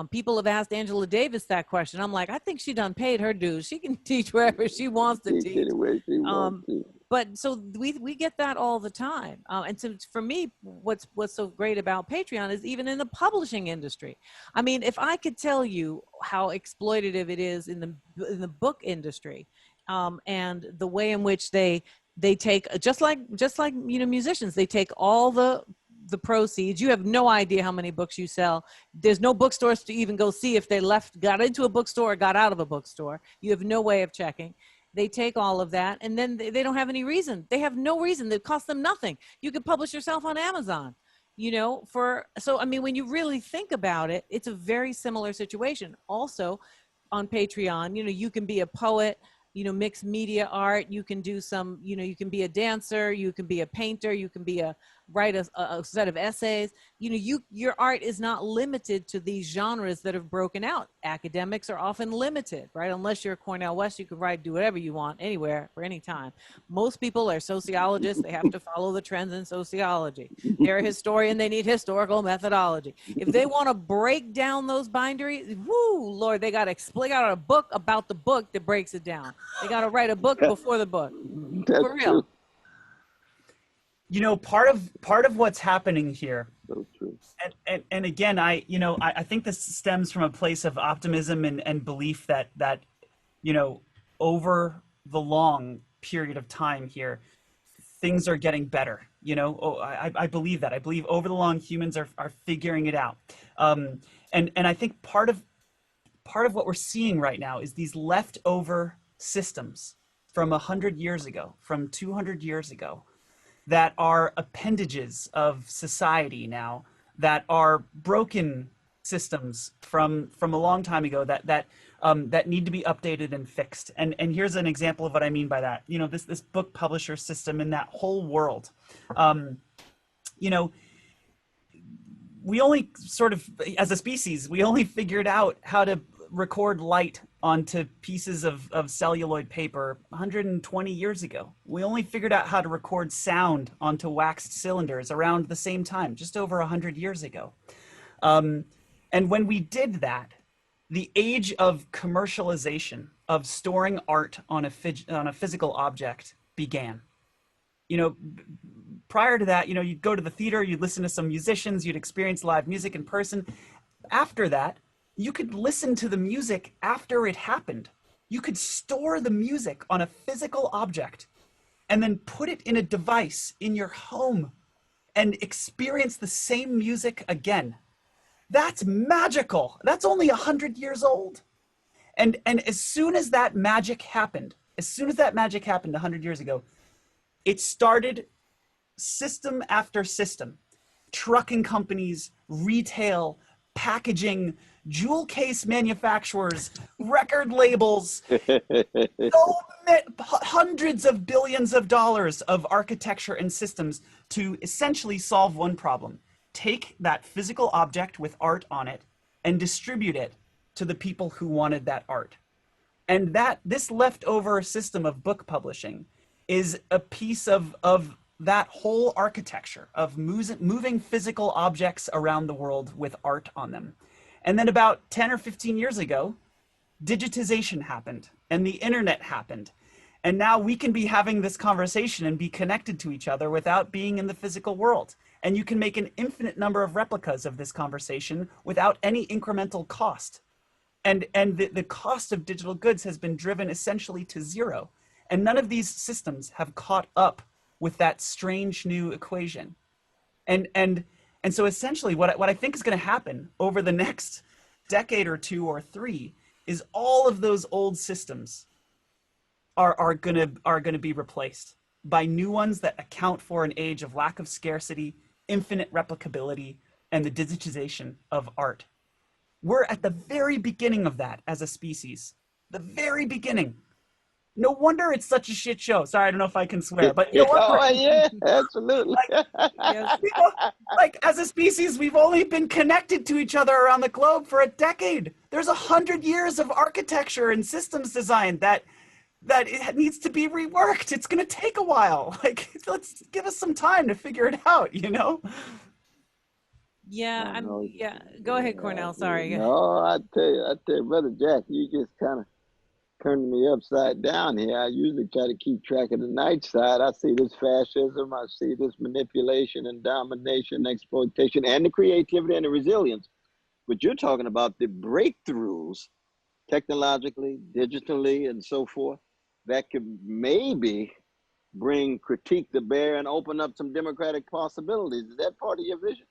People have asked Angela Davis that question. I'm like, I think she done paid her dues. She can teach wherever she wants to teach. Anywhere she wants to. But so we get that all the time. And so for me, what's so great about Patreon is even in the publishing industry. I mean, if I could tell you how exploitative it is in the book industry, and the way in which they take, just like you know, musicians, they take all the proceeds. You have no idea how many books you sell. There's no bookstores to even go see if they got into a bookstore or got out of a bookstore. You have no way of checking. They take all of that, and then they don't have any reason. They have no reason. It costs them nothing. You could publish yourself on Amazon, you know, so I mean, when you really think about it, it's a very similar situation. Also on Patreon, you know, you can be a poet, you know, mixed media art, you can do some, you know, you can be a dancer, you can be a painter, you can be write a set of essays. You know, your art is not limited to these genres that have broken out. Academics are often limited, right? Unless you're Cornel West, you can do whatever you want, anywhere, for any time. Most people are sociologists. They have to follow the trends in sociology. They're a historian. They need historical methodology. If they want to break down those boundaries, whoo, Lord, they got a book about the book that breaks it down. They got to write a book before the book. For real. True. You know, part of what's happening here, So true. and again, I think this stems from a place of optimism and belief that, you know, over the long period of time here, things are getting better. You know, I believe that. I believe over the long, humans are figuring it out. And I think part of what we're seeing right now is these leftover systems from 100 years ago, from 200 years ago, that are appendages of society now, that are broken systems from a long time ago that need to be updated and fixed. And here's an example of what I mean by that. You know, this book publisher system in that whole world. You know, we only sort of, as a species, we only figured out how to record light onto pieces of celluloid paper 120 years ago. We only figured out how to record sound onto waxed cylinders around the same time, just over 100 years ago. And when we did that, the age of commercialization, of storing art on a physical object began. You know, prior to that, you know, you'd go to the theater, you'd listen to some musicians, you'd experience live music in person. After that, you could listen to the music after it happened. You could store the music on a physical object and then put it in a device in your home and experience the same music again. That's magical. That's only 100 years old. And as soon as that magic happened 100 years ago, it started system after system. Trucking companies, retail, packaging, jewel case manufacturers, record labels, hundreds of billions of dollars of architecture and systems to essentially solve one problem. Take that physical object with art on it and distribute it to the people who wanted that art. And this leftover system of book publishing is a piece of that whole architecture of moving physical objects around the world with art on them. And then about 10 or 15 years ago, digitization happened and the internet happened. And now we can be having this conversation and be connected to each other without being in the physical world. And you can make an infinite number of replicas of this conversation without any incremental cost. And the cost of digital goods has been driven essentially to zero. And none of these systems have caught up with that strange new equation. And so essentially what I think is going to happen over the next decade or two or three is all of those old systems are going to be replaced by new ones that account for an age of lack of scarcity, infinite replicability and the digitization of art. We're at the very beginning of that as a species. The very beginning. No wonder it's such a shit show. Sorry, I don't know if I can swear, but you know what? Oh, yeah, absolutely. Yes. Like as a species, we've only been connected to each other around the globe for a decade. There's 100 years of architecture and systems design that it needs to be reworked. It's going to take a while. Like, let's give us some time to figure it out, you know? Yeah, No, yeah. Go ahead, Cornel. Sorry. No, I tell you, Brother Jack, you just kind of turning me upside down here. I usually try to keep track of the night side. I see this fascism, I see this manipulation and domination, exploitation, and the creativity and the resilience. But you're talking about the breakthroughs, technologically, digitally, and so forth, that could maybe bring critique to bear and open up some democratic possibilities. Is that part of your vision?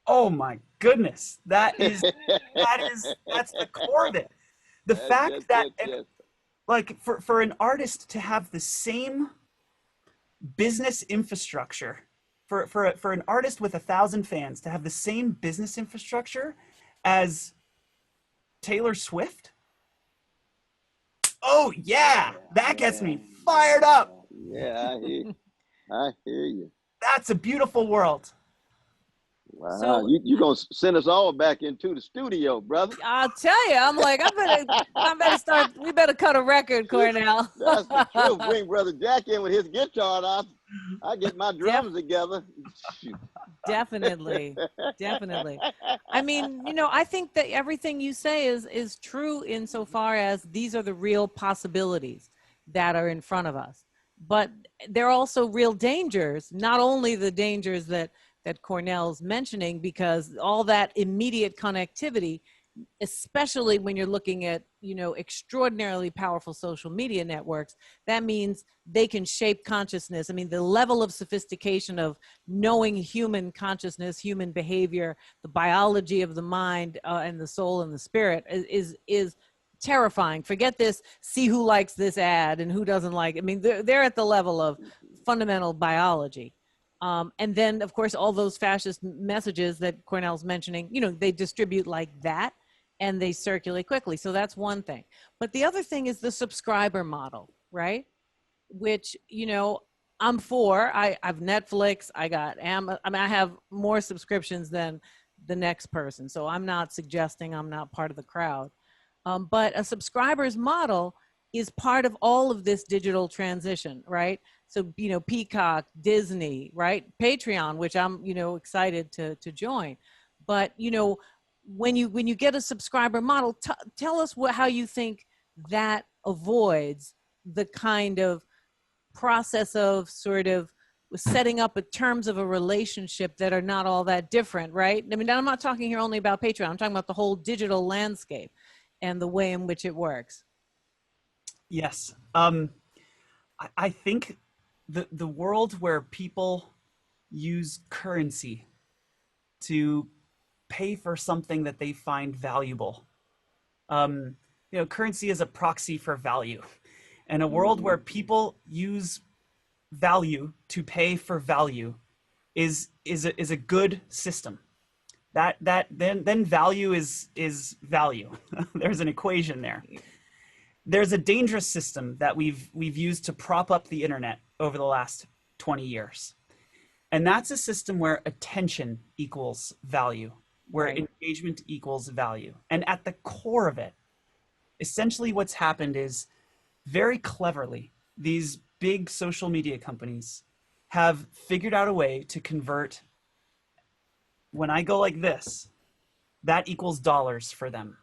Oh my goodness. That's the core of it. The fact that like for an artist to have the same business infrastructure, for an artist with 1,000 fans to have the same business infrastructure as Taylor Swift. Oh yeah, that gets me fired up. Yeah, I hear you. That's a beautiful world. Wow, So- you gonna send us all back into the studio, brother? I'll tell you, I'm like, I better start. We better cut a record, Cornel. That's the truth. Bring Brother Jack in with his guitar, and I get my drums together. Shoot. Definitely. I mean, you know, I think that everything you say is true insofar as these are the real possibilities that are in front of us. But there are also real dangers, not only the dangers that Cornel's mentioning, because all that immediate connectivity, especially when you're looking at, you know, extraordinarily powerful social media networks, that means they can shape consciousness. I mean, the level of sophistication of knowing human consciousness, human behavior, the biology of the mind and the soul and the spirit is terrifying. Forget this, see who likes this ad and who doesn't like it. I mean, they're at the level of fundamental biology. And then, of course, all those fascist messages that Cornel's mentioning, you know, they distribute like that and they circulate quickly. So that's one thing. But the other thing is the subscriber model, right? Which, you know, I'm for. I've Netflix, I have more subscriptions than the next person. So I'm not suggesting I'm not part of the crowd. But a subscriber's model is part of all of this digital transition, right? So, you know, Peacock, Disney, right? Patreon, which I'm, you know, excited to join. But, you know, when you get a subscriber model, tell us how you think that avoids the kind of process of sort of setting up terms of a relationship that are not all that different, right? I mean, I'm not talking here only about Patreon. I'm talking about the whole digital landscape and the way in which it works. Yes. I think the world where people use currency to pay for something that they find valuable. You know, currency is a proxy for value. And a world where people use value to pay for value is a good system. Then value is value. There's an equation there. There's a dangerous system that we've used to prop up the internet over the last 20 years. And that's a system where attention equals value, where engagement equals value. And at the core of it, essentially what's happened is, very cleverly, these big social media companies have figured out a way to convert, when I go like this, that equals dollars for them.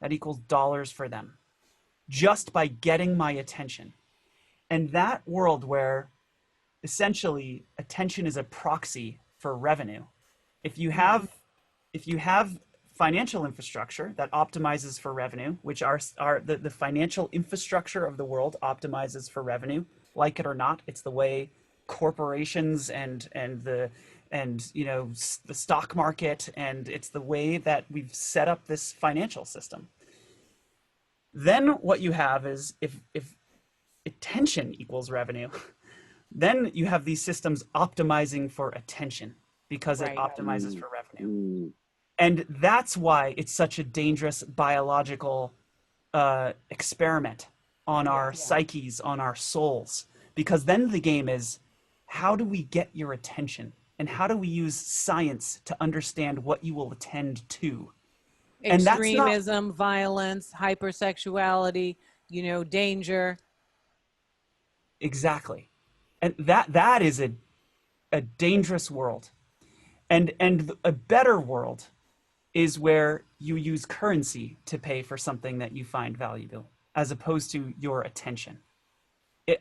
That equals dollars for them, just by getting my attention. And that world where essentially attention is a proxy for revenue. If you have financial infrastructure that optimizes for revenue, which are the financial infrastructure of the world optimizes for revenue, like it or not, it's the way corporations and you know, the stock market, and it's the way that we've set up this financial system. Then what you have is, if attention equals revenue, then you have these systems optimizing for attention. because it Right. optimizes for revenue. Mm. And that's why it's such a dangerous biological experiment on our psyches, on our souls. Because then the game is, how do we get your attention? And how do we use science to understand what you will attend to? And that's not Extremism, violence, hypersexuality, danger. exactly. And that is a dangerous world. And a better world is where you use currency to pay for something that you find valuable, as opposed to your attention.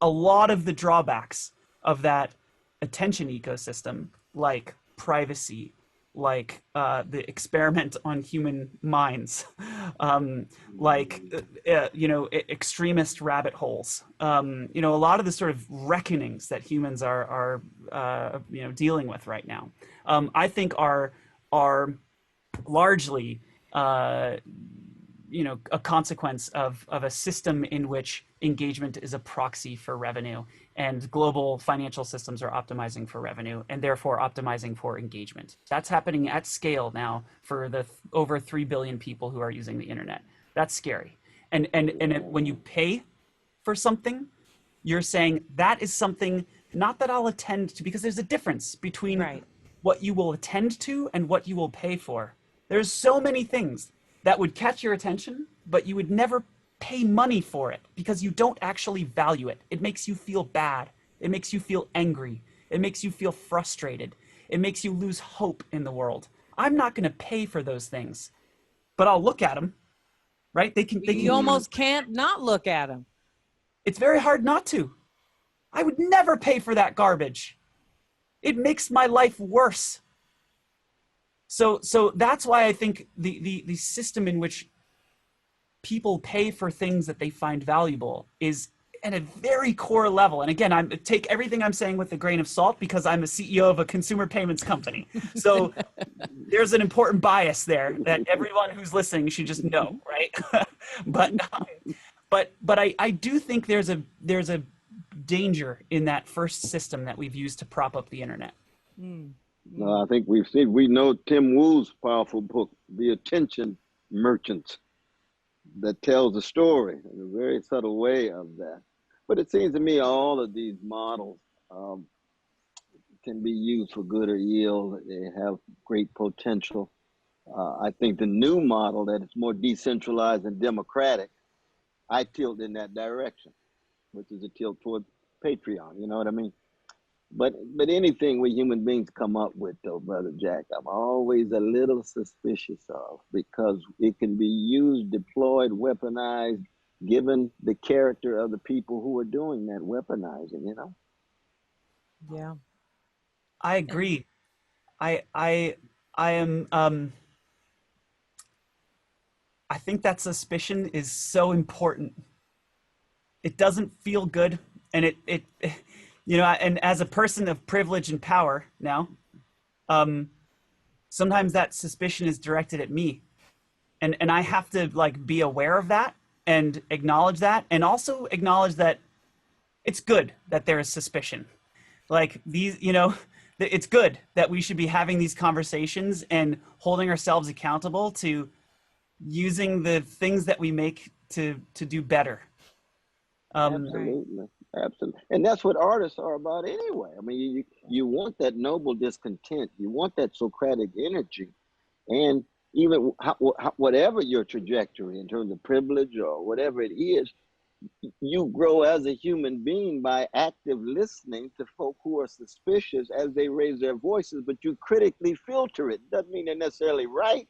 A lot of the drawbacks of that attention ecosystem, like privacy, like the experiment on human minds, like extremist rabbit holes, a lot of the sort of reckonings that humans are dealing with right now, I think are largely a consequence of a system in which engagement is a proxy for revenue, and global financial systems are optimizing for revenue and therefore optimizing for engagement. That's happening at scale now for the over 3 billion people who are using the internet. That's scary. And when you pay for something, you're saying that is something not that I'll attend to, because there's a difference between Right. what you will attend to and what you will pay for. There's so many things that would catch your attention, but you would never pay money for it because you don't actually value it. It makes you feel bad. It makes you feel angry. It makes you feel frustrated. It makes you lose hope in the world. I'm not going to pay for those things, but I'll look at them, right? You almost can't not look at them. It's very hard not to. I would never pay for that garbage. It makes my life worse. So that's why I think the system in which people pay for things that they find valuable is at a very core level. And again, I take everything I'm saying with a grain of salt because I'm a CEO of a consumer payments company. So there's an important bias there that everyone who's listening should just know, right? but I do think there's a danger in that first system that we've used to prop up the internet. No, I think we know Tim Wu's powerful book, The Attention Merchants, that tells a story in a very subtle way of that. But it seems to me all of these models can be used for good or ill. They have great potential. I think the new model that is more decentralized and democratic, I tilt in that direction, which is a tilt toward Patreon, you know what I mean? But anything we human beings come up with, though, Brother Jack, I'm always a little suspicious of, because it can be used, deployed, weaponized, given the character of the people who are doing that weaponizing, you know? Yeah. I agree. I am I think that suspicion is so important. It doesn't feel good, and it and as a person of privilege and power now, sometimes that suspicion is directed at me, and I have to be aware of that and acknowledge that, and also acknowledge that it's good that there is suspicion. It's good that we should be having these conversations and holding ourselves accountable to using the things that we make to do better. Absolutely. Absolutely. And that's what artists are about anyway. I mean, you want that noble discontent. You want that Socratic energy. And even whatever your trajectory in terms of privilege or whatever it is, you grow as a human being by active listening to folk who are suspicious as they raise their voices, but you critically filter it. Doesn't mean they're necessarily right.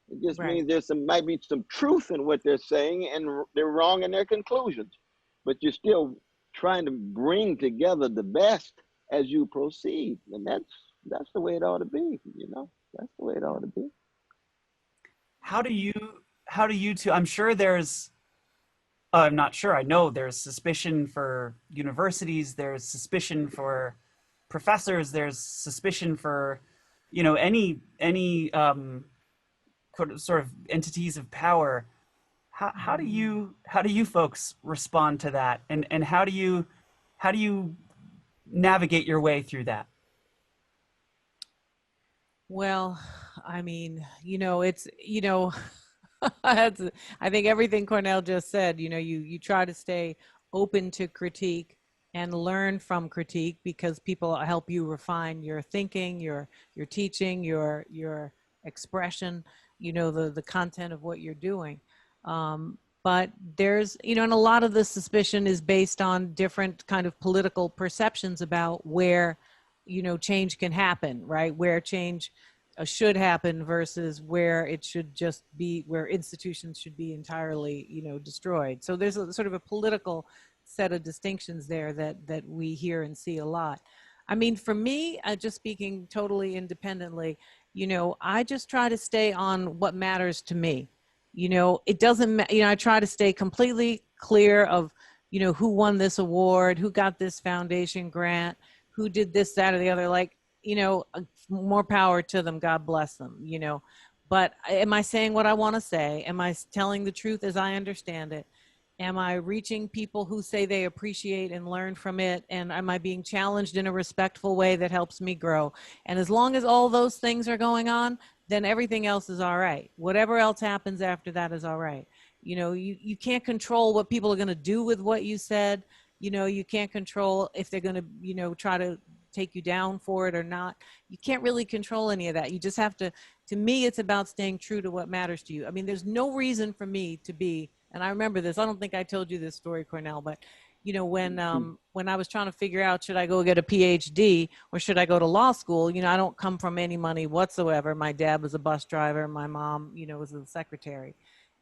It just means might be some truth in what they're saying, and they're wrong in their conclusions. But you're still trying to bring together the best as you proceed. And that's the way it ought to be, you know? That's the way it ought to be. How do you two, I'm sure there's, I'm not sure, I know there's suspicion for universities, there's suspicion for professors, there's suspicion for, any sort of entities of power. How do you folks respond to that, and how do you navigate your way through that? Well, I mean, it's, that's, I think everything Cornell just said, you try to stay open to critique and learn from critique because people help you refine your thinking, your teaching, your expression, the content of what you're doing. But there's, and a lot of the suspicion is based on different kind of political perceptions about where, change can happen, right? Where change should happen versus where it should just be, where institutions should be entirely, destroyed. So there's a sort of a political set of distinctions there that we hear and see a lot. I mean, for me, just speaking totally independently, I just try to stay on what matters to me. It doesn't, I try to stay completely clear of, who won this award, who got this foundation grant, who did this, that, or the other. Like, more power to them. God bless them, But am I saying what I want to say? Am I telling the truth as I understand it? Am I reaching people who say they appreciate and learn from it? And am I being challenged in a respectful way that helps me grow? And as long as all those things are going on, then everything else is all right. Whatever else happens after that is all right. You can't control what people are going to do with what you said. You can't control if they're going to, try to take you down for it or not. You can't really control any of that. You just have to me, it's about staying true to what matters to you. I mean, there's no reason for me to be, and I remember this, I don't think I told you this story, Cornell, but when I was trying to figure out, should I go get a PhD or should I go to law school? I don't come from any money whatsoever. My dad was a bus driver. My mom, was a secretary.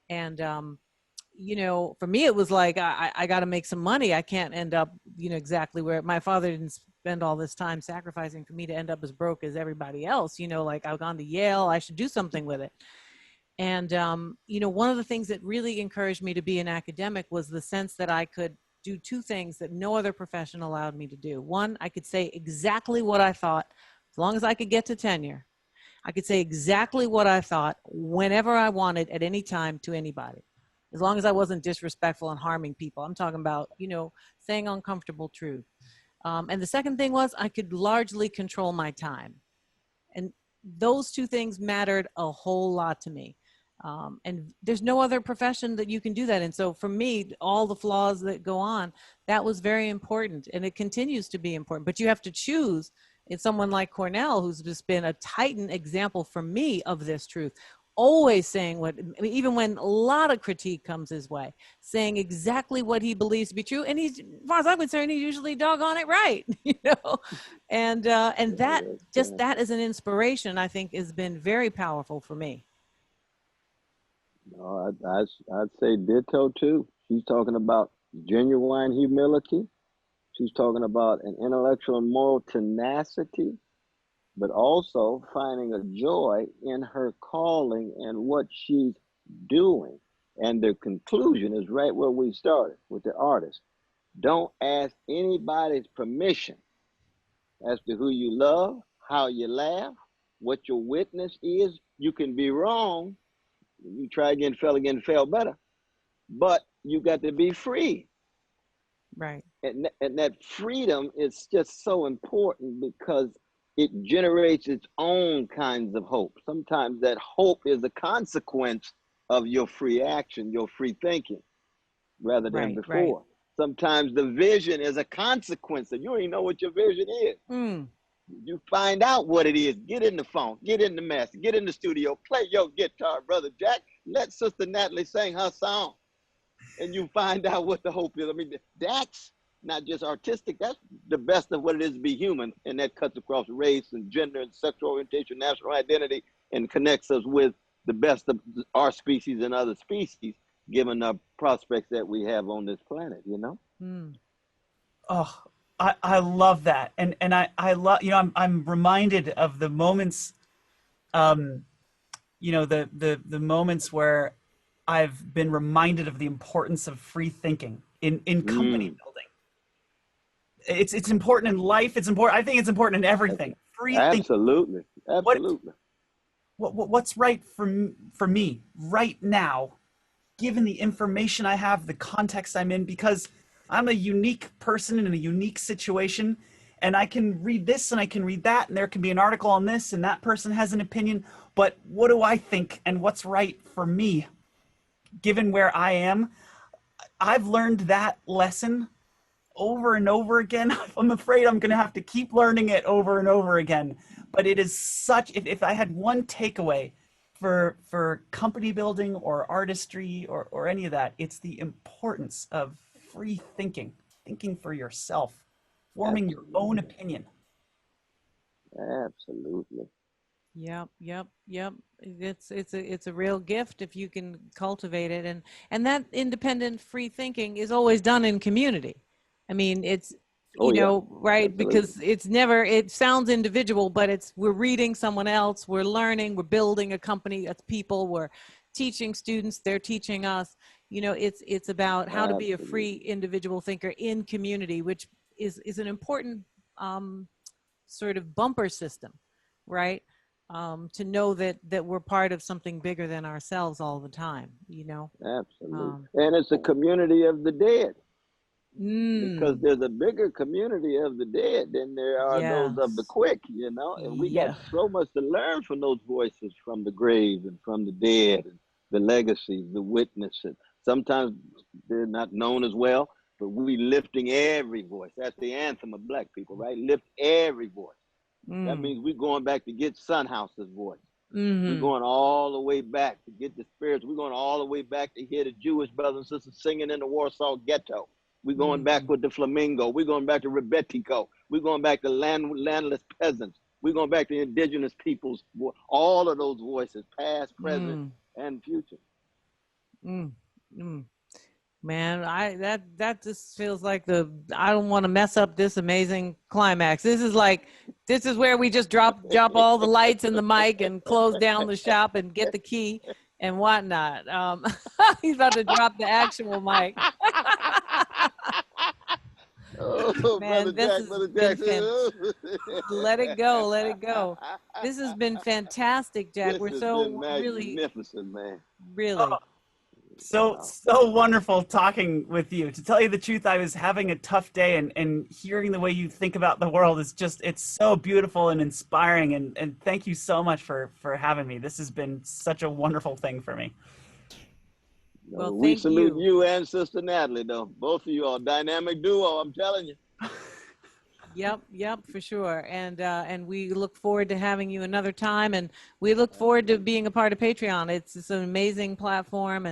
And, for me, it was like, I got to make some money. I can't end up, exactly where my father didn't spend all this time sacrificing for me to end up as broke as everybody else. Like I've gone to Yale, I should do something with it. And, one of the things that really encouraged me to be an academic was the sense that I could do two things that no other profession allowed me to do. One, I could say exactly what I thought, as long as I could get to tenure. I could say exactly what I thought whenever I wanted at any time to anybody, as long as I wasn't disrespectful and harming people. I'm talking about, saying uncomfortable truth. And the second thing was I could largely control my time. And those two things mattered a whole lot to me. And there's no other profession that you can do that. And so for me, all the flaws that go on, that was very important. And it continues to be important. But you have to choose. It's someone like Cornell, who's just been a titan example for me of this truth. Always saying even when a lot of critique comes his way, saying exactly what he believes to be true. And he's, as far as I'm concerned, he's usually doggone it right, And that, just that as an inspiration, I think has been very powerful for me. No, I'd say ditto too. She's talking about genuine humility. She's talking about an intellectual and moral tenacity, but also finding a joy in her calling and what she's doing. And the conclusion is right where we started with the artist. Don't ask anybody's permission as to who you love, how you laugh, what your witness is. You can be wrong. You try again, fail better. But you got to be free. Right. And that freedom is just so important because it generates its own kinds of hope. Sometimes that hope is a consequence of your free action, your free thinking, rather than before. Right. Sometimes the vision is a consequence of you don't even know what your vision is. You find out what it is. Get in the phone, get in the mess, get in the studio, play your guitar, Brother Jack. Let Sister Natalie sing her song. And you find out what the hope is. I mean, that's not just artistic, that's the best of what it is to be human. And that cuts across race and gender and sexual orientation, national identity, and connects us with the best of our species and other species, given the prospects that we have on this planet, Oh, I love that. And I love, I'm reminded of the moments, the moments where I've been reminded of the importance of free thinking in company building. It's important in life. It's important. I think it's important in everything. Free thinking. Absolutely. What's right for me right now, given the information I have, the context I'm in, because I'm a unique person in a unique situation. and I can read this and I can read that, and there can be an article on this, and that person has an opinion, but what do I think and what's right for me, given where I am? I've learned that lesson over and over again. I'm afraid I'm going to have to keep learning it over and over again. But it is such, if I had one takeaway for company building or artistry or any of that, it's the importance of free thinking for yourself, forming your own opinion. Absolutely. Yep. It's a real gift if you can cultivate it, and that independent free thinking is always done in community. I mean, it's right, absolutely. because it sounds individual, but we're reading someone else, we're learning, we're building a company, that's people, we're teaching students, they're teaching us. It's about how to be a free individual thinker in community, which is an important sort of bumper system, right? To know that we're part of something bigger than ourselves all the time, Absolutely. And it's a community of the dead. Because there's a bigger community of the dead than there are those of the quick, and we got so much to learn from those voices from the grave and from the dead, and the legacies, the witnesses. Sometimes they're not known as well, but we lifting every voice. That's the anthem of Black people, right? Lift every voice. That means we're going back to get Sunhouse's voice. We're going all the way back to get the spirits. We're going all the way back to hear the Jewish brothers and sisters singing in the Warsaw Ghetto. We're going back with the flamingo. We're going back to Rebetiko. We're going back to landless peasants. We're going back to indigenous peoples. All of those voices, past, present, and future. Man, that just feels like I don't want to mess up this amazing climax. This is where we just drop all the lights and the mic and close down the shop and get the key and whatnot. He's about to drop the actual mic. Oh, man, Brother Jackson. Let it go. This has been fantastic, Jack. We're so magnificent, man. Really. Oh, so wonderful talking with you. To tell you the truth, I was having a tough day, and hearing the way you think about the world is it's so beautiful and inspiring. And thank you so much for having me. This has been such a wonderful thing for me. Well, we salute you and Sister Natalie, though. Both of you are a dynamic duo, I'm telling you. Yep, for sure. And we look forward to having you another time, and we look forward to being a part of Patreon. It's an amazing platform,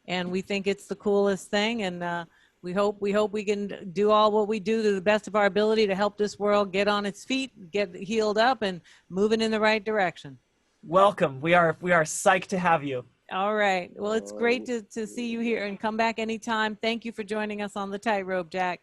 and we think it's the coolest thing, and we hope we can do all what we do to the best of our ability to help this world get on its feet, get healed up, and moving in the right direction. Welcome. We are psyched to have you. All right. Well, it's great to see you here, and come back anytime. Thank you for joining us on the Tightrope, Jack.